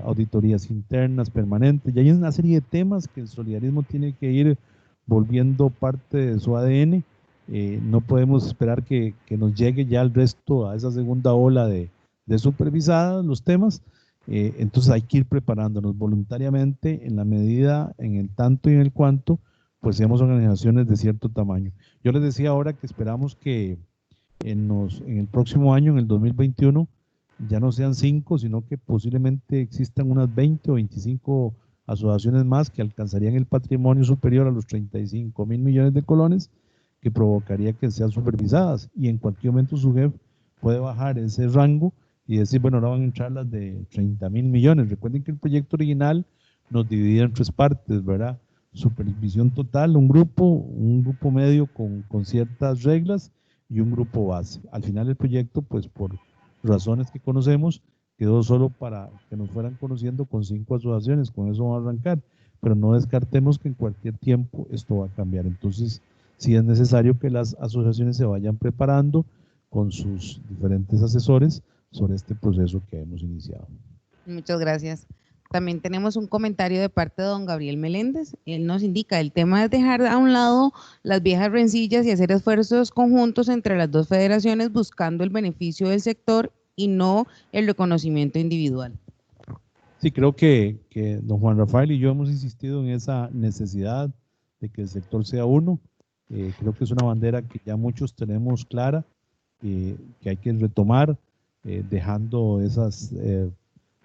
S1: auditorías internas permanentes, y hay una serie de temas que el solidarismo tiene que ir volviendo parte de su ADN. No podemos esperar que nos llegue ya el resto a esa segunda ola de supervisadas los temas, entonces hay que ir preparándonos voluntariamente en la medida, en el tanto y en el cuanto, pues seamos organizaciones de cierto tamaño. Yo les decía ahora que esperamos que en el próximo año, en el 2021, ya no sean 5, sino que posiblemente existan unas 20 o 25 asociaciones más que alcanzarían el patrimonio superior a los 35.000 millones de colones, que provocaría que sean supervisadas, y en cualquier momento su jefe puede bajar ese rango y decir, bueno, ahora van a entrar las de 30.000 millones. Recuerden que el proyecto original nos dividía en 3 partes, ¿verdad? Supervisión total, un grupo medio con ciertas reglas y un grupo base. Al final el proyecto, pues por razones que conocemos, quedó solo para que nos fueran conociendo con 5 asociaciones, con eso va a arrancar, pero no descartemos que en cualquier tiempo esto va a cambiar. Entonces, sí es necesario que las asociaciones se vayan preparando con sus diferentes asesores sobre este proceso que hemos iniciado.
S3: Muchas gracias. También tenemos un comentario de parte de don Gabriel Meléndez. Él nos indica, el tema es dejar a un lado las viejas rencillas y hacer esfuerzos conjuntos entre las dos federaciones buscando el beneficio del sector y no el reconocimiento individual.
S1: Sí, creo que don Juan Rafael y yo hemos insistido en esa necesidad de que el sector sea uno. Creo que es una bandera que ya muchos tenemos clara, que hay que retomar, dejando esas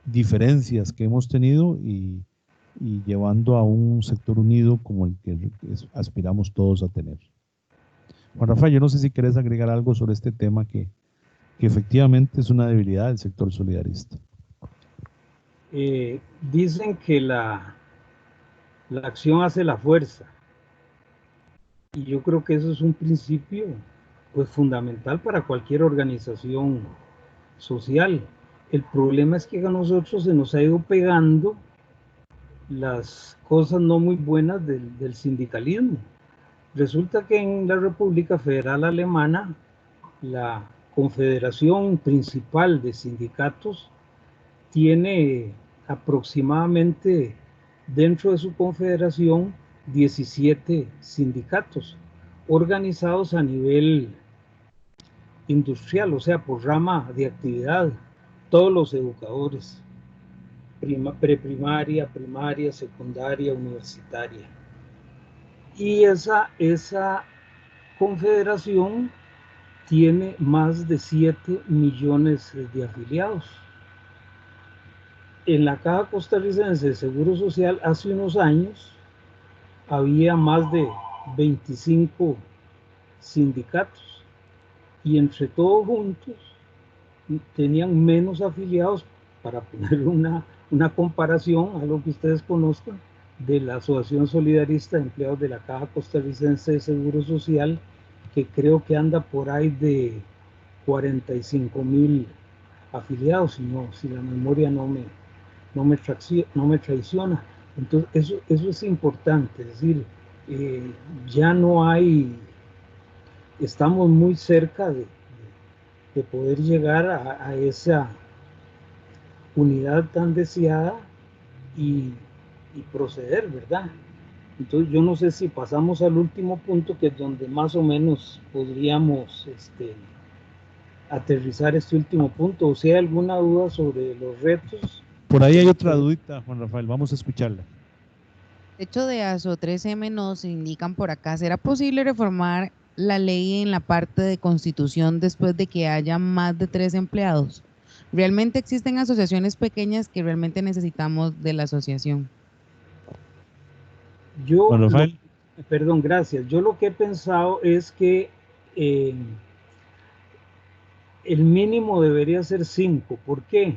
S1: diferencias que hemos tenido y llevando a un sector unido como el que aspiramos todos a tener. Juan Rafael, yo no sé si querés agregar algo sobre este tema que efectivamente es una debilidad del sector solidarista.
S2: Dicen que la acción hace la fuerza, y yo creo que eso es un principio pues fundamental para cualquier organización social. El problema es que a nosotros se nos ha ido pegando las cosas no muy buenas del sindicalismo. Resulta que en la República Federal Alemana, la confederación principal de sindicatos tiene aproximadamente dentro de su confederación 17 sindicatos organizados a nivel industrial, o sea, por rama de actividad, todos los educadores, preprimaria, primaria, secundaria, universitaria. Y esa confederación tiene más de 7 millones de afiliados. En la Caja Costarricense de Seguro Social hace unos años había más de 25 sindicatos y entre todos juntos tenían menos afiliados, para poner una comparación, algo que ustedes conozcan, de la Asociación Solidarista de Empleados de la Caja Costarricense de Seguro Social, que creo que anda por ahí de 45.000 afiliados, si la memoria no me traiciona. Entonces, eso es importante, es decir, ya no hay, estamos muy cerca de poder llegar a esa unidad tan deseada y proceder, ¿verdad? Entonces yo no sé si pasamos al último punto, que es donde más o menos podríamos aterrizar este último punto, o si hay alguna duda sobre los retos.
S1: Por ahí hay otra dudita, Juan Rafael, vamos a escucharla.
S3: De hecho, de ASO 3M nos indican por acá, ¿será posible reformar la ley en la parte de constitución después de que haya más de 3 empleados? ¿Realmente existen asociaciones pequeñas que realmente necesitamos de la asociación?
S2: Perdón, gracias. Yo lo que he pensado es que el mínimo debería ser 5. ¿Por qué?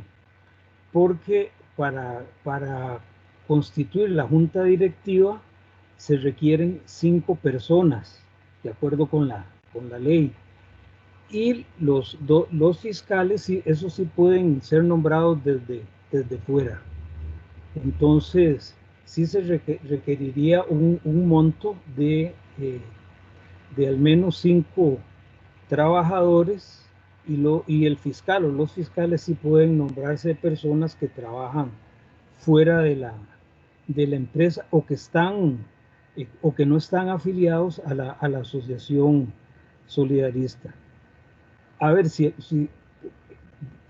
S2: Porque para constituir la junta directiva se requieren 5 personas, de acuerdo con la ley. Y los fiscales, sí, eso sí pueden ser nombrados desde fuera. Entonces, sí se requeriría un monto de al menos 5 trabajadores, y el fiscal o los fiscales sí pueden nombrarse personas que trabajan fuera de la empresa o que están o que no están afiliados a la asociación solidarista. A ver, si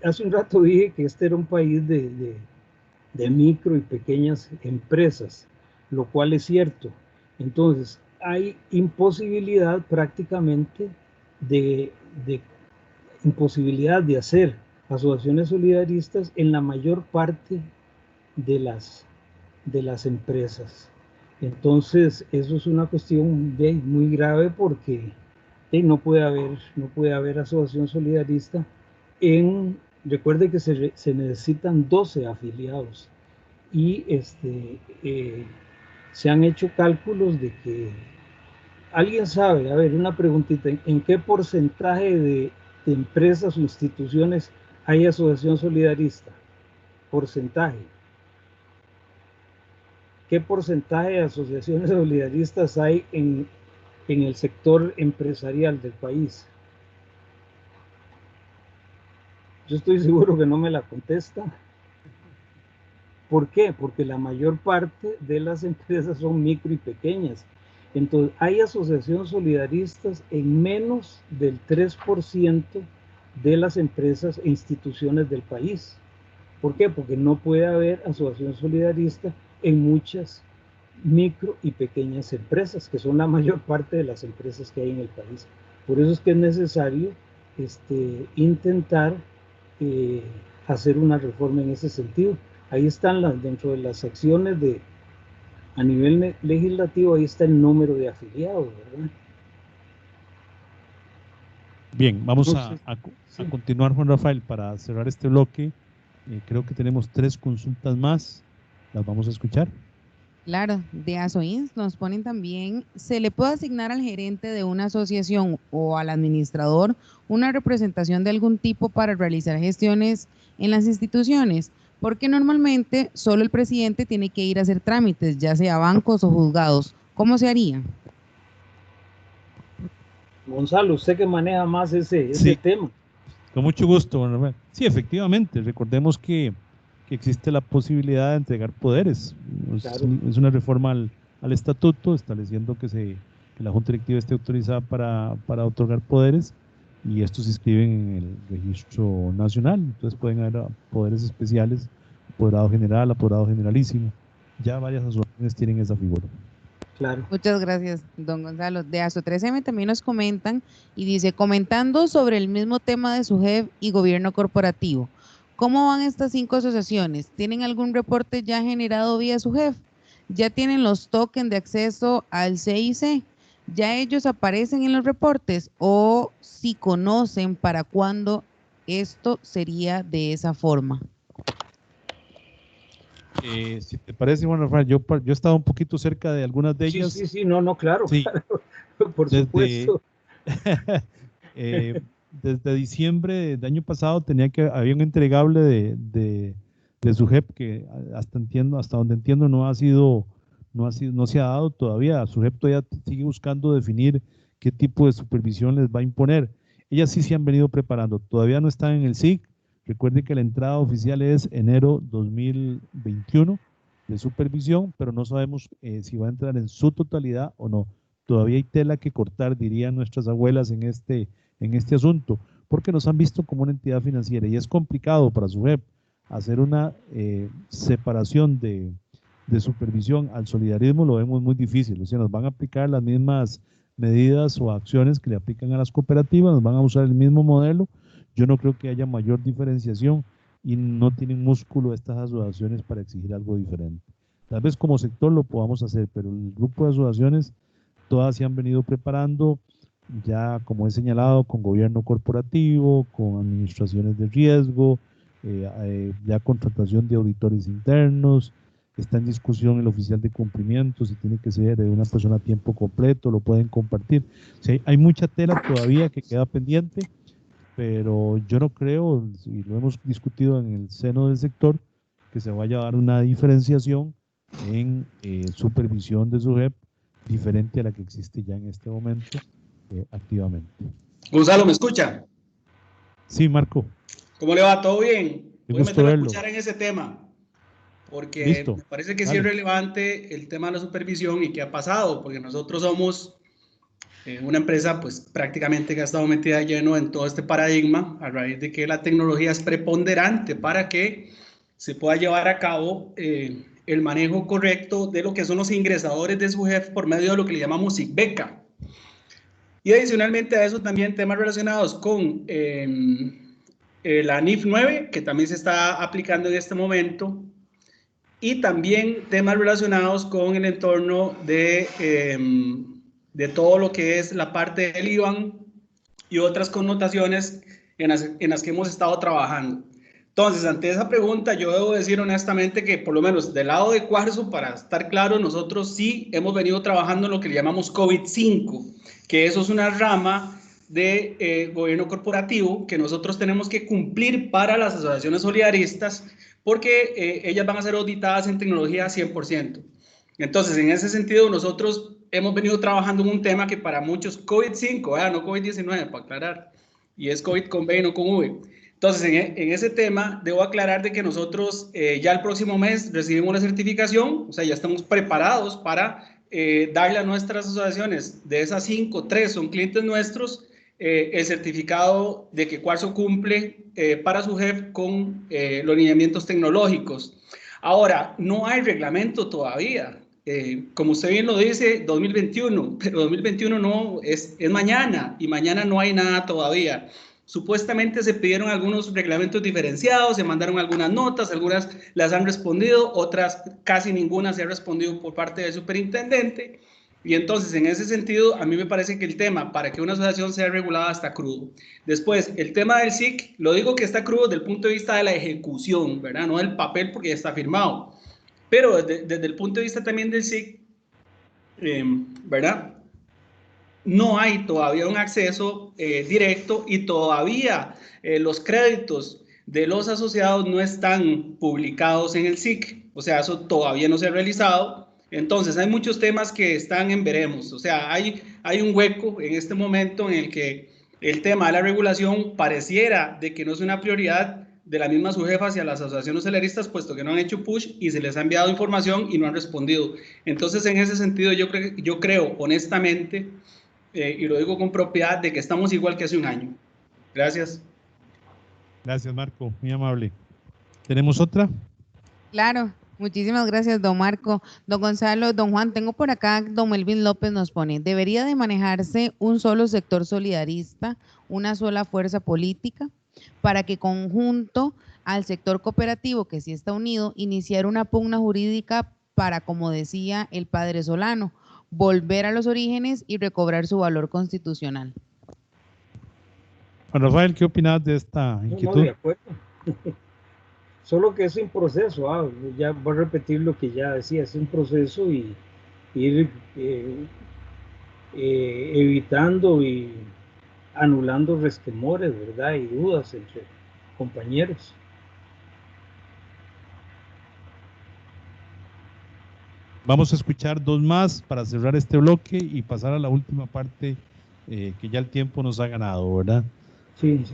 S2: hace un rato dije que este era un país de micro y pequeñas empresas, lo cual es cierto. Entonces, hay imposibilidad prácticamente de imposibilidad de hacer asociaciones solidaristas en la mayor parte de las empresas. Entonces, eso es una cuestión muy grave, porque no puede haber asociación solidarista recuerde que se necesitan 12 afiliados, y se han hecho cálculos de que alguien sabe, a ver, una preguntita, ¿en qué porcentaje de empresas o instituciones hay asociación solidarista? Porcentaje. ¿Qué porcentaje de asociaciones solidaristas hay en el sector empresarial del país? Yo estoy seguro que no me la contesta. ¿Por qué? Porque la mayor parte de las empresas son micro y pequeñas. Entonces, hay asociaciones solidaristas en menos del 3% de las empresas e instituciones del país. ¿Por qué? Porque no puede haber asociación solidarista en muchas micro y pequeñas empresas, que son la mayor parte de las empresas que hay en el país. Por eso es que es necesario intentar hacer una reforma en ese sentido. Ahí están dentro de las acciones a nivel legislativo, ahí está el número de afiliados, ¿verdad?
S1: Bien, vamos a continuar, Juan Rafael, para cerrar este bloque. Creo que tenemos 3 consultas más, las vamos a escuchar.
S3: Claro, de ASOINS nos ponen también: ¿se le puede asignar al gerente de una asociación o al administrador una representación de algún tipo para realizar gestiones en las instituciones? Porque normalmente solo el presidente tiene que ir a hacer trámites, ya sea bancos o juzgados. ¿Cómo se haría?
S2: Gonzalo, usted que maneja más ese tema.
S1: Con mucho gusto, Juan Rafael. Sí, efectivamente, recordemos que existe la posibilidad de entregar poderes. Claro. Es una reforma al estatuto, estableciendo que la Junta Directiva esté autorizada para otorgar poderes, y estos se inscriben en el registro nacional. Entonces pueden haber poderes especiales, apoderado general, apoderado generalísimo. Ya varias asociaciones tienen esa figura.
S2: Claro.
S3: Muchas gracias, don Gonzalo. De ASO 3M también nos comentan y dice: comentando sobre el mismo tema de SUGEF y gobierno corporativo, ¿cómo van estas 5 asociaciones? ¿Tienen algún reporte ya generado vía SUGEF? ¿Ya tienen los tokens de acceso al CIC? ¿Ya ellos aparecen en los reportes? ¿O si conocen para cuándo esto sería de esa forma?
S1: Si te parece, bueno, Rafael, yo he estado un poquito cerca de algunas de ellas.
S2: Sí, no, claro,
S1: sí.
S2: Claro, por supuesto.
S1: Desde diciembre del año pasado había un entregable de SUGEP que hasta donde entiendo no se ha dado todavía. SUGEP todavía sigue buscando definir qué tipo de supervisión les va a imponer. Ellas sí se han venido preparando, todavía no están en el SIC. Recuerden que la entrada oficial es enero 2021 de supervisión, pero no sabemos si va a entrar en su totalidad o no. Todavía hay tela que cortar, dirían nuestras abuelas, en este asunto, porque nos han visto como una entidad financiera, y es complicado para SUGEP hacer una separación de supervisión al solidarismo. Lo vemos muy difícil. O sea, nos van a aplicar las mismas medidas o acciones que le aplican a las cooperativas, nos van a usar el mismo modelo. Yo no creo que haya mayor diferenciación, y no tienen músculo estas asociaciones para exigir algo diferente. Tal vez como sector lo podamos hacer, pero el grupo de asociaciones todas se han venido preparando. ya como he señalado, con gobierno corporativo, con administraciones de riesgo, ya contratación de auditores internos, está en discusión el oficial de cumplimiento, si tiene que ser de una persona a tiempo completo, lo pueden compartir. O sea, hay mucha tela todavía que queda pendiente, pero yo no creo, y lo hemos discutido en el seno del sector, que se vaya a dar una diferenciación en supervisión de SUGEP diferente a la que existe ya en este momento activamente.
S4: Gonzalo, ¿me escucha?
S1: Sí, Marco.
S4: ¿Cómo le va? ¿Todo bien? Voy a meter la
S1: verlo.
S4: cuchara en ese tema, porque
S1: Listo.
S4: me parece que sí es relevante el tema de la supervisión y qué ha pasado, porque nosotros somos una empresa pues prácticamente que ha estado metida lleno en todo este paradigma a raíz de que la tecnología es preponderante para que se pueda llevar a cabo el manejo correcto de lo que son los ingresadores de SUGEF por medio de lo que le llamamos SIGBECA. Y adicionalmente a eso también temas relacionados con la NIF 9, que también se está aplicando en este momento, y también temas relacionados con el entorno de todo lo que es la parte del IBAN y otras connotaciones en las que hemos estado trabajando. Entonces, ante esa pregunta, yo debo decir honestamente que por lo menos del lado de Cuarzo, para estar claro, nosotros sí hemos venido trabajando en lo que le llamamos COVID-5, que eso es una rama de gobierno corporativo que nosotros tenemos que cumplir para las asociaciones solidaristas, porque ellas van a ser auditadas en tecnología 100%. Entonces, en ese sentido, nosotros hemos venido trabajando en un tema que para muchos, COVID-5, no COVID-19, para aclarar, y es COVID con B y no con V. Entonces, en ese tema, debo aclarar de que nosotros ya el próximo mes recibimos la certificación, o sea, ya estamos preparados para darle a nuestras asociaciones, de esas 5, 3 son clientes nuestros, el certificado de que Cuarzo cumple para SUGEF con los lineamientos tecnológicos. Ahora, no hay reglamento todavía. Como usted bien lo dice, 2021, pero 2021 no es mañana, y mañana no hay nada todavía. Supuestamente se pidieron algunos reglamentos diferenciados, se mandaron algunas notas, algunas las han respondido, otras casi ninguna se ha respondido por parte del superintendente. Y entonces, en ese sentido, a mí me parece que el tema para que una asociación sea regulada está crudo. Después, el tema del SIC, lo digo que está crudo desde el punto de vista de la ejecución, ¿verdad? No del papel, porque ya está firmado. Pero desde el punto de vista también del SIC, ¿verdad? No hay todavía un acceso directo, y todavía los créditos de los asociados no están publicados en el SIC. O sea, eso todavía no se ha realizado. Entonces, hay muchos temas que están en veremos. O sea, hay un hueco en este momento en el que el tema de la regulación pareciera de que no es una prioridad de la misma SUGEF hacia las asociaciones celeristas, puesto que no han hecho push y se les ha enviado información y no han respondido. Entonces, en ese sentido, yo creo honestamente, y lo digo con propiedad, de que estamos igual que hace un año. Gracias.
S1: Gracias, Marco, muy amable. ¿Tenemos otra?
S3: Claro, muchísimas gracias, don Marco. Don Gonzalo, don Juan, tengo por acá, don Melvin López nos pone, ¿debería de manejarse un solo sector solidarista, una sola fuerza política, para que conjunto al sector cooperativo, que sí está unido, iniciar una pugna jurídica para, como decía el padre Solano, volver a los orígenes y recobrar su valor constitucional?
S1: Juan Rafael, ¿qué opinas de esta inquietud?
S2: No, de acuerdo. Solo que es un proceso, ya voy a repetir lo que ya decía, es un proceso y ir evitando y anulando resquemores, ¿verdad? Y dudas entre compañeros.
S1: Vamos a escuchar dos más para cerrar este bloque y pasar a la última parte, que ya el tiempo nos ha ganado, ¿verdad?
S2: Sí.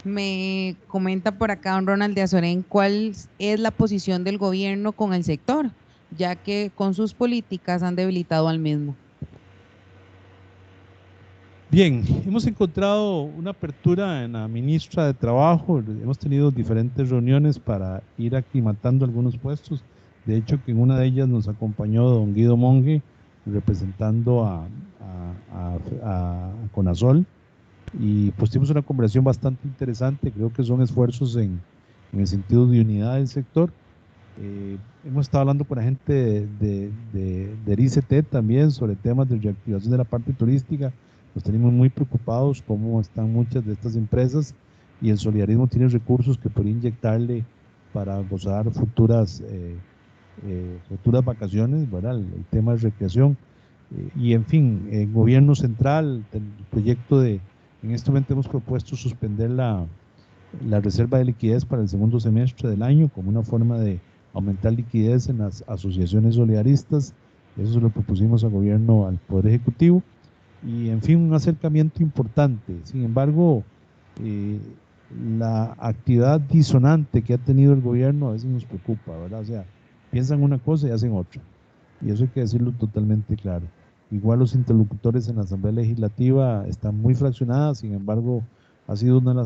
S3: Me comenta por acá don Ronald de Azorén, ¿cuál es la posición del gobierno con el sector, ya que con sus políticas han debilitado al mismo?
S1: Bien, hemos encontrado una apertura en la ministra de Trabajo, hemos tenido diferentes reuniones para ir aclimatando algunos puestos. De hecho, que en una de ellas nos acompañó don Guido Monge, representando a CONASOL, y pues tuvimos una conversación bastante interesante. Creo que son esfuerzos en el sentido de unidad del sector. Hemos estado hablando con la gente del ICT también sobre temas de reactivación de la parte turística, nos tenemos muy preocupados cómo están muchas de estas empresas y el solidarismo tiene recursos que podría inyectarle para gozar futuras vacaciones, ¿verdad? El tema de recreación. Y en fin, el gobierno central, el proyecto en este momento hemos propuesto suspender la reserva de liquidez para el segundo semestre del año como una forma de aumentar liquidez en las asociaciones solidaristas. Eso se lo propusimos al gobierno, al Poder Ejecutivo. Y en fin, un acercamiento importante. Sin embargo, la actividad disonante que ha tenido el gobierno a veces nos preocupa, ¿verdad? O sea, piensan una cosa y hacen otra. Y eso hay que decirlo totalmente claro. Igual los interlocutores en la Asamblea Legislativa están muy fraccionadas, sin embargo, ha sido una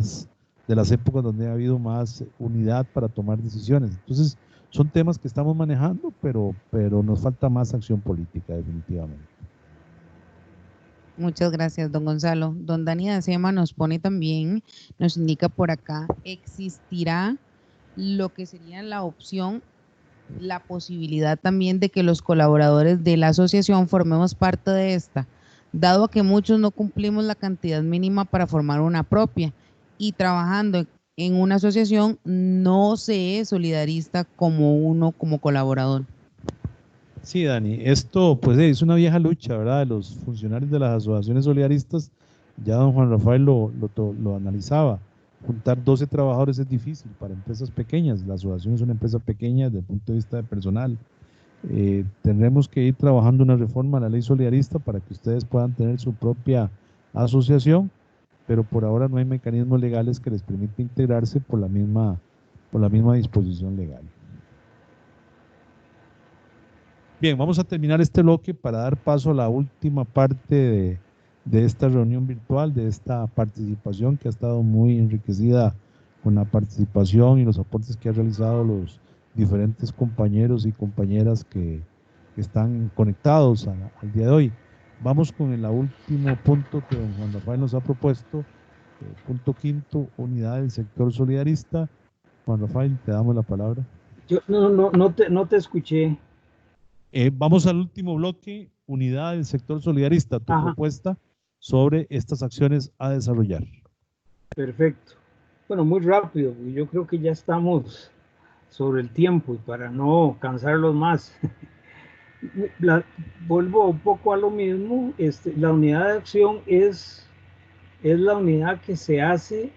S1: de las épocas donde ha habido más unidad para tomar decisiones. Entonces, son temas que estamos manejando, pero nos falta más acción política, definitivamente.
S3: Muchas gracias, don Gonzalo. Don Dani Dacema nos pone también, nos indica por acá, ¿existirá lo que sería la opción, la posibilidad también de que los colaboradores de la asociación formemos parte de esta, dado que muchos no cumplimos la cantidad mínima para formar una propia y trabajando en una asociación no se es solidarista como uno como colaborador?
S1: Sí, Dani, esto pues es una vieja lucha, ¿verdad? De los funcionarios de las asociaciones solidaristas. Ya don Juan Rafael lo analizaba. Juntar 12 trabajadores es difícil para empresas pequeñas. La asociación es una empresa pequeña desde el punto de vista de personal. Tendremos que ir trabajando una reforma a la ley solidarista para que ustedes puedan tener su propia asociación, pero por ahora no hay mecanismos legales que les permita integrarse por la misma disposición legal. Bien, vamos a terminar este bloque para dar paso a la última parte de esta reunión virtual, de esta participación que ha estado muy enriquecida con la participación y los aportes que han realizado los diferentes compañeros y compañeras que están conectados al día de hoy. Vamos con el último punto que don Juan Rafael nos ha propuesto, punto quinto, unidad del sector solidarista. Juan Rafael, te damos la palabra.
S2: Yo no te escuché.
S1: Vamos al último bloque, unidad del sector solidarista, tu propuesta sobre estas acciones a desarrollar.
S2: Perfecto. Bueno, muy rápido, yo creo que ya estamos sobre el tiempo y para no cansarlos más. Vuelvo un poco a lo mismo, la unidad de acción es la unidad que se hace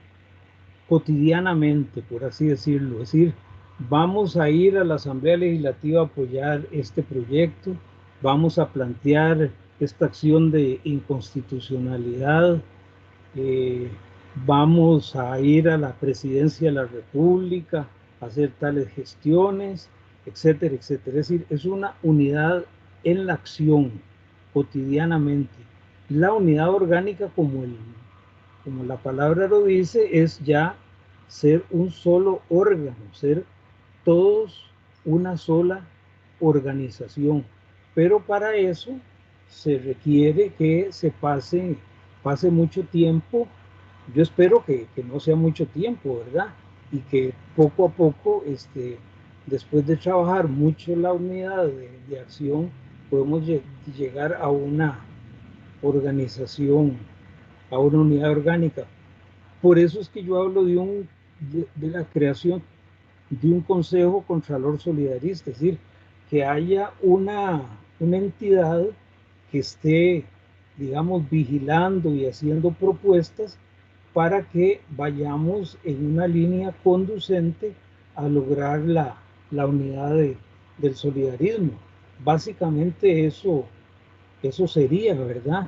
S2: cotidianamente, por así decirlo. Es decir, vamos a ir a la Asamblea Legislativa a apoyar este proyecto, vamos a plantear esta acción de inconstitucionalidad, vamos a ir a la Presidencia de la República a hacer tales gestiones, etcétera, etcétera. Es decir, es una unidad en la acción cotidianamente. La unidad orgánica, como la palabra lo dice, es ya ser un solo órgano, ser todos una sola organización. Pero para eso se requiere que se pase mucho tiempo. Yo espero que no sea mucho tiempo, ¿verdad? Y que poco a poco, después de trabajar mucho la unidad de acción, podemos llegar a una organización, a una unidad orgánica. Por eso es que yo hablo de la creación de un Consejo Contralor Solidarista, es decir, que haya una entidad que esté, digamos, vigilando y haciendo propuestas para que vayamos en una línea conducente a lograr la unidad del solidarismo. Básicamente eso sería, ¿verdad?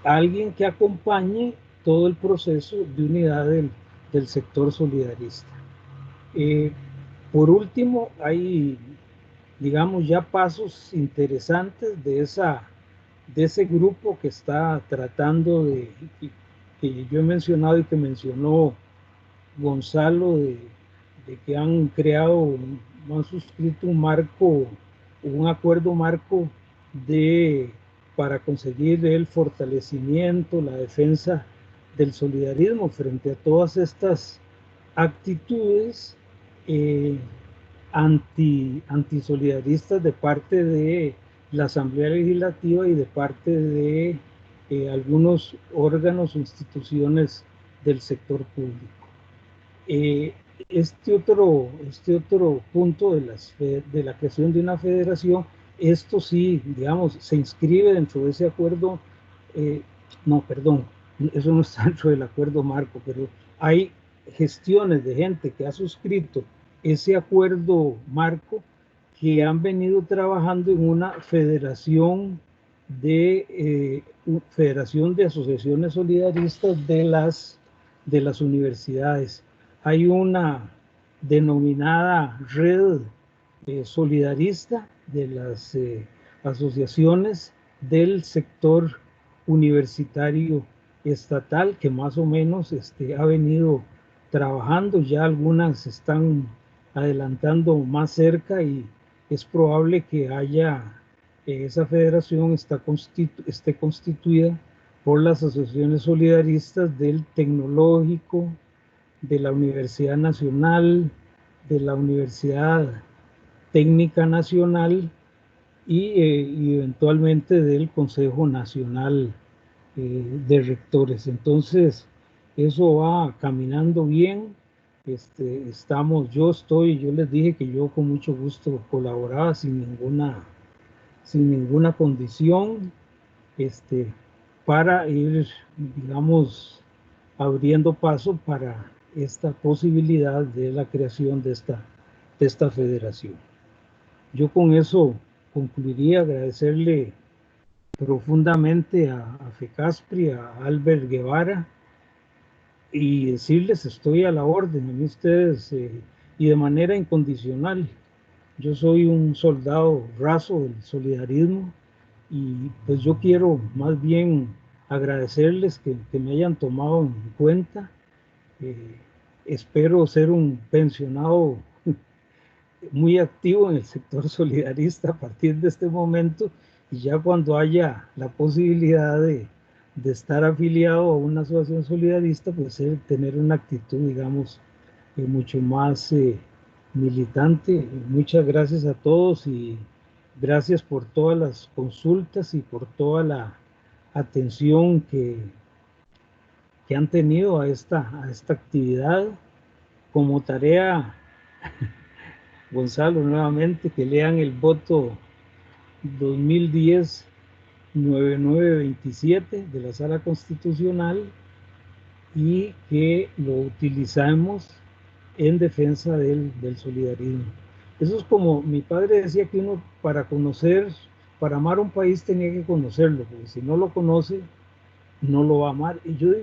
S2: Alguien que acompañe todo el proceso de unidad del sector solidarista. Por último, hay, digamos, ya pasos interesantes de ese grupo que está tratando que yo he mencionado y que mencionó Gonzalo, de que han suscrito un acuerdo marco para conseguir el fortalecimiento, la defensa del solidarismo frente a todas estas actitudes antisolidaristas de parte de la Asamblea Legislativa y de parte de algunos órganos o instituciones del sector público. Este otro punto de la creación de una federación, esto sí, digamos, se inscribe dentro de ese acuerdo, no, perdón, eso no está dentro del acuerdo marco, pero hay gestiones de gente que ha suscrito ese acuerdo marco que han venido trabajando en una federación de asociaciones solidaristas de las universidades. Hay una denominada red solidarista de las asociaciones del sector universitario estatal, que más o menos ha venido trabajando, ya algunas están adelantando más cerca y es probable que esa federación esté constituida por las asociaciones solidaristas del Tecnológico, de la Universidad Nacional, de la Universidad Técnica Nacional y eventualmente del Consejo Nacional de Rectores. Entonces, eso va caminando bien. Yo les dije que yo con mucho gusto colaboraba sin ninguna condición, para ir, digamos, abriendo paso para esta posibilidad de la creación de esta federación. Yo con eso concluiría, agradecerle profundamente a FECASPRI, a Albert Guevara, y decirles estoy a la orden, a mí ustedes, y de manera incondicional. Yo soy un soldado raso del solidarismo y pues yo quiero más bien agradecerles que me hayan tomado en cuenta. Espero ser un pensionado muy activo en el sector solidarista a partir de este momento, y ya cuando haya la posibilidad de estar afiliado a una asociación solidarista, pues tener una actitud, digamos, mucho más militante. Muchas gracias a todos y gracias por todas las consultas y por toda la atención que han tenido a esta actividad. Como tarea, Gonzalo, nuevamente, que lean el voto 2010-9927 de la Sala Constitucional y que lo utilizamos en defensa del solidarismo. Eso es como mi padre decía, que uno para amar un país tenía que conocerlo, porque si no lo conoce, no lo va a amar. Y yo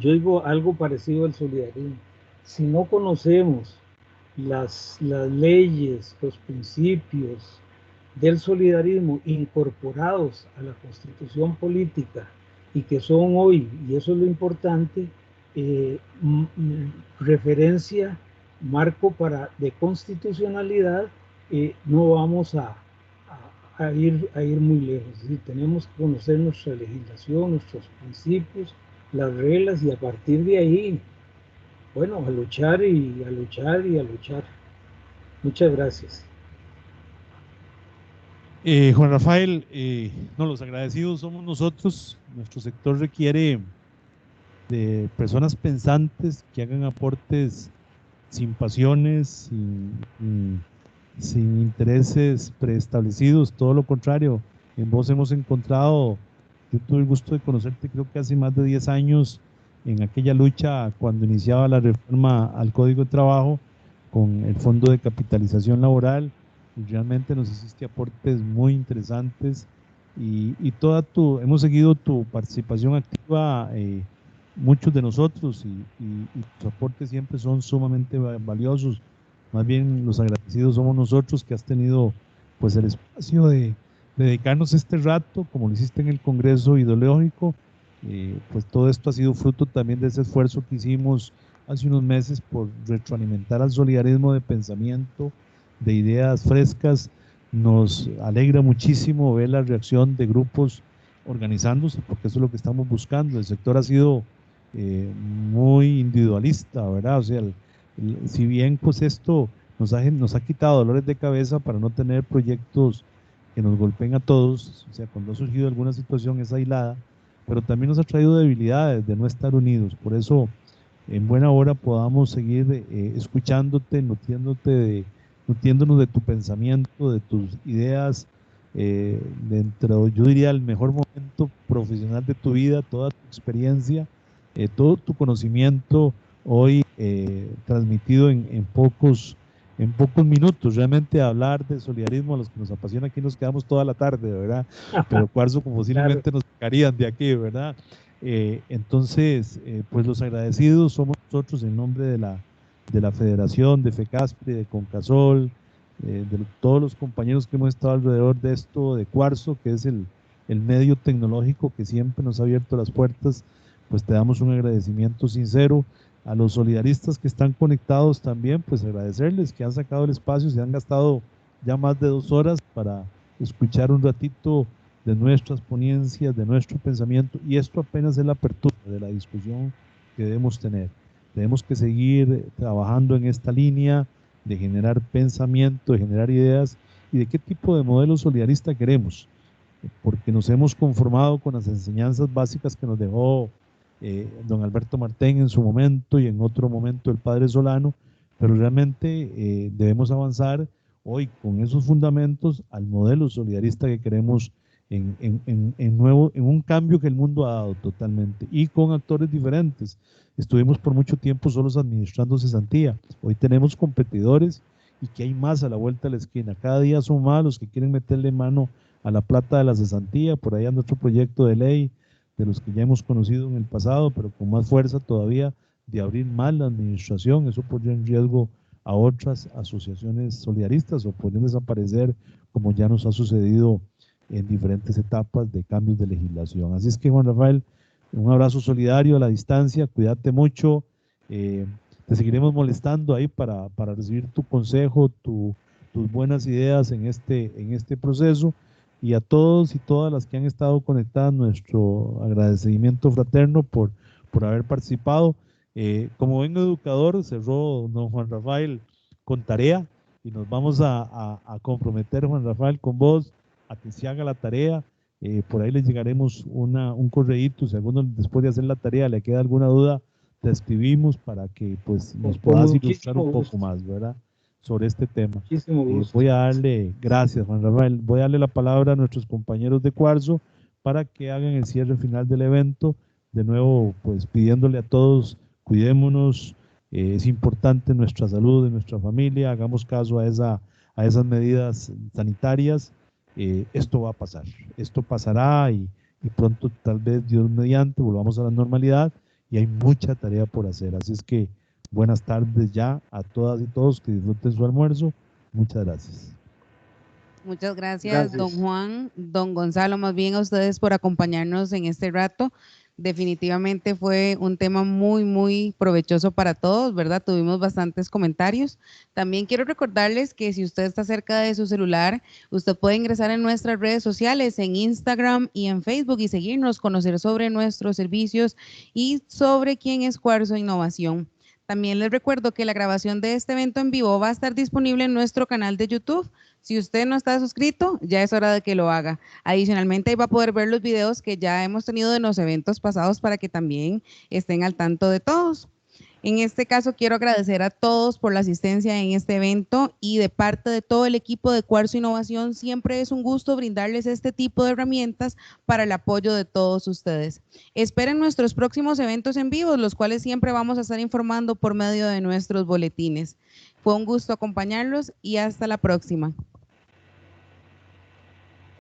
S2: digo algo parecido al solidarismo. Si no conocemos las leyes, los principios del solidarismo incorporados a la Constitución política y que son hoy, y eso es lo importante, referencia, marco de constitucionalidad, no vamos a ir muy lejos. Es decir, tenemos que conocer nuestra legislación, nuestros principios, las reglas, y a partir de ahí, bueno, a luchar y a luchar y a luchar. Muchas gracias.
S1: Juan Rafael, no, los agradecidos somos nosotros. Nuestro sector requiere de personas pensantes que hagan aportes sin pasiones, sin intereses preestablecidos, todo lo contrario. En vos hemos encontrado, yo tuve el gusto de conocerte creo que hace más de 10 años en aquella lucha cuando iniciaba la reforma al Código de Trabajo con el Fondo de Capitalización Laboral, y realmente nos hiciste aportes muy interesantes y hemos seguido tu participación activa, muchos de nosotros, y tus aportes siempre son sumamente valiosos. Más bien los agradecidos somos nosotros, que has tenido pues el espacio de dedicarnos este rato, como lo hiciste en el Congreso Ideológico. Pues todo esto ha sido fruto también de ese esfuerzo que hicimos hace unos meses por retroalimentar al solidarismo de pensamiento, de ideas frescas. Nos alegra muchísimo ver la reacción de grupos organizándose, porque eso es lo que estamos buscando. El sector ha sido muy individualista, ¿verdad? O sea, si bien pues esto nos ha quitado dolores de cabeza para no tener proyectos que nos golpeen a todos, o sea, cuando ha surgido alguna situación es aislada, pero también nos ha traído debilidades de no estar unidos. Por eso, en buena hora podamos seguir escuchándote, nutriéndonos de tu pensamiento, de tus ideas, dentro, yo diría, el mejor momento profesional de tu vida, toda tu experiencia, todo tu conocimiento hoy transmitido en pocos minutos. Realmente hablar de solidarismo, a los que nos apasiona aquí nos quedamos toda la tarde, ¿verdad? Pero Cuarzo posiblemente nos sacarían de aquí, ¿verdad? Entonces, pues los agradecidos somos nosotros en nombre de la Federación, de FECASPRI, de CONCASOL, de todos los compañeros que hemos estado alrededor de esto, de Cuarzo, que es el medio tecnológico que siempre nos ha abierto las puertas. Pues te damos un agradecimiento sincero. A los solidaristas que están conectados también, pues agradecerles que han sacado el espacio, se han gastado ya más de 2 horas para escuchar un ratito de nuestras ponencias, de nuestro pensamiento, y esto apenas es la apertura de la discusión que debemos tener. Tenemos que seguir trabajando en esta línea de generar pensamiento, de generar ideas y de qué tipo de modelo solidarista queremos, porque nos hemos conformado con las enseñanzas básicas que nos dejó don Alberto Martén en su momento y en otro momento el padre Solano, pero realmente debemos avanzar hoy con esos fundamentos al modelo solidarista que queremos en un cambio que el mundo ha dado totalmente y con actores diferentes. Estuvimos por mucho tiempo solos administrando cesantía, hoy tenemos competidores y que hay más a la vuelta de la esquina, cada día son más los que quieren meterle mano a la plata de la cesantía. Por ahí anda otro proyecto de ley de los que ya hemos conocido en el pasado, pero con más fuerza todavía de abrir más la administración. Eso pone en riesgo a otras asociaciones solidaristas o pueden desaparecer, como ya nos ha sucedido en diferentes etapas de cambios de legislación. Así es que, Juan Rafael, un abrazo solidario a la distancia, cuídate mucho, te seguiremos molestando ahí para recibir tu consejo, tus buenas ideas en este proceso. Y a todos y todas las que han estado conectadas, nuestro agradecimiento fraterno por haber participado. Como buen educador, cerró don Juan Rafael con tarea y nos vamos a comprometer, Juan Rafael, con vos a que se haga la tarea. Por ahí les llegaremos un correíto, si alguno después de hacer la tarea le queda alguna duda, te escribimos para que pues nos puedas ilustrar un poco más, ¿verdad?, sobre este tema. Voy a darle, gracias Juan Rafael, voy a darle la palabra a nuestros compañeros de Cuarzo para que hagan el cierre final del evento. De nuevo, pues pidiéndole a todos, cuidémonos, es importante nuestra salud, de nuestra familia, hagamos caso a esas medidas sanitarias. Esto va a pasar, esto pasará y pronto, tal vez Dios mediante, volvamos a la normalidad y hay mucha tarea por hacer. Así es que buenas tardes ya a todas y todos, que disfruten su almuerzo. Muchas gracias.
S3: Muchas gracias, don Juan, don Gonzalo, más bien a ustedes por acompañarnos en este rato. Definitivamente fue un tema muy, muy provechoso para todos, ¿verdad? Tuvimos bastantes comentarios. También quiero recordarles que si usted está cerca de su celular, usted puede ingresar en nuestras redes sociales, en Instagram y en Facebook, y seguirnos, conocer sobre nuestros servicios y sobre quién es Cuarzo Innovación. También les recuerdo que la grabación de este evento en vivo va a estar disponible en nuestro canal de YouTube. Si usted no está suscrito, ya es hora de que lo haga. Adicionalmente, ahí va a poder ver los videos que ya hemos tenido en los eventos pasados para que también estén al tanto de todos. En este caso, quiero agradecer a todos por la asistencia en este evento y de parte de todo el equipo de Cuarzo Innovación, siempre es un gusto brindarles este tipo de herramientas para el apoyo de todos ustedes. Esperen nuestros próximos eventos en vivo, los cuales siempre vamos a estar informando por medio de nuestros boletines. Fue un gusto acompañarlos y hasta la próxima.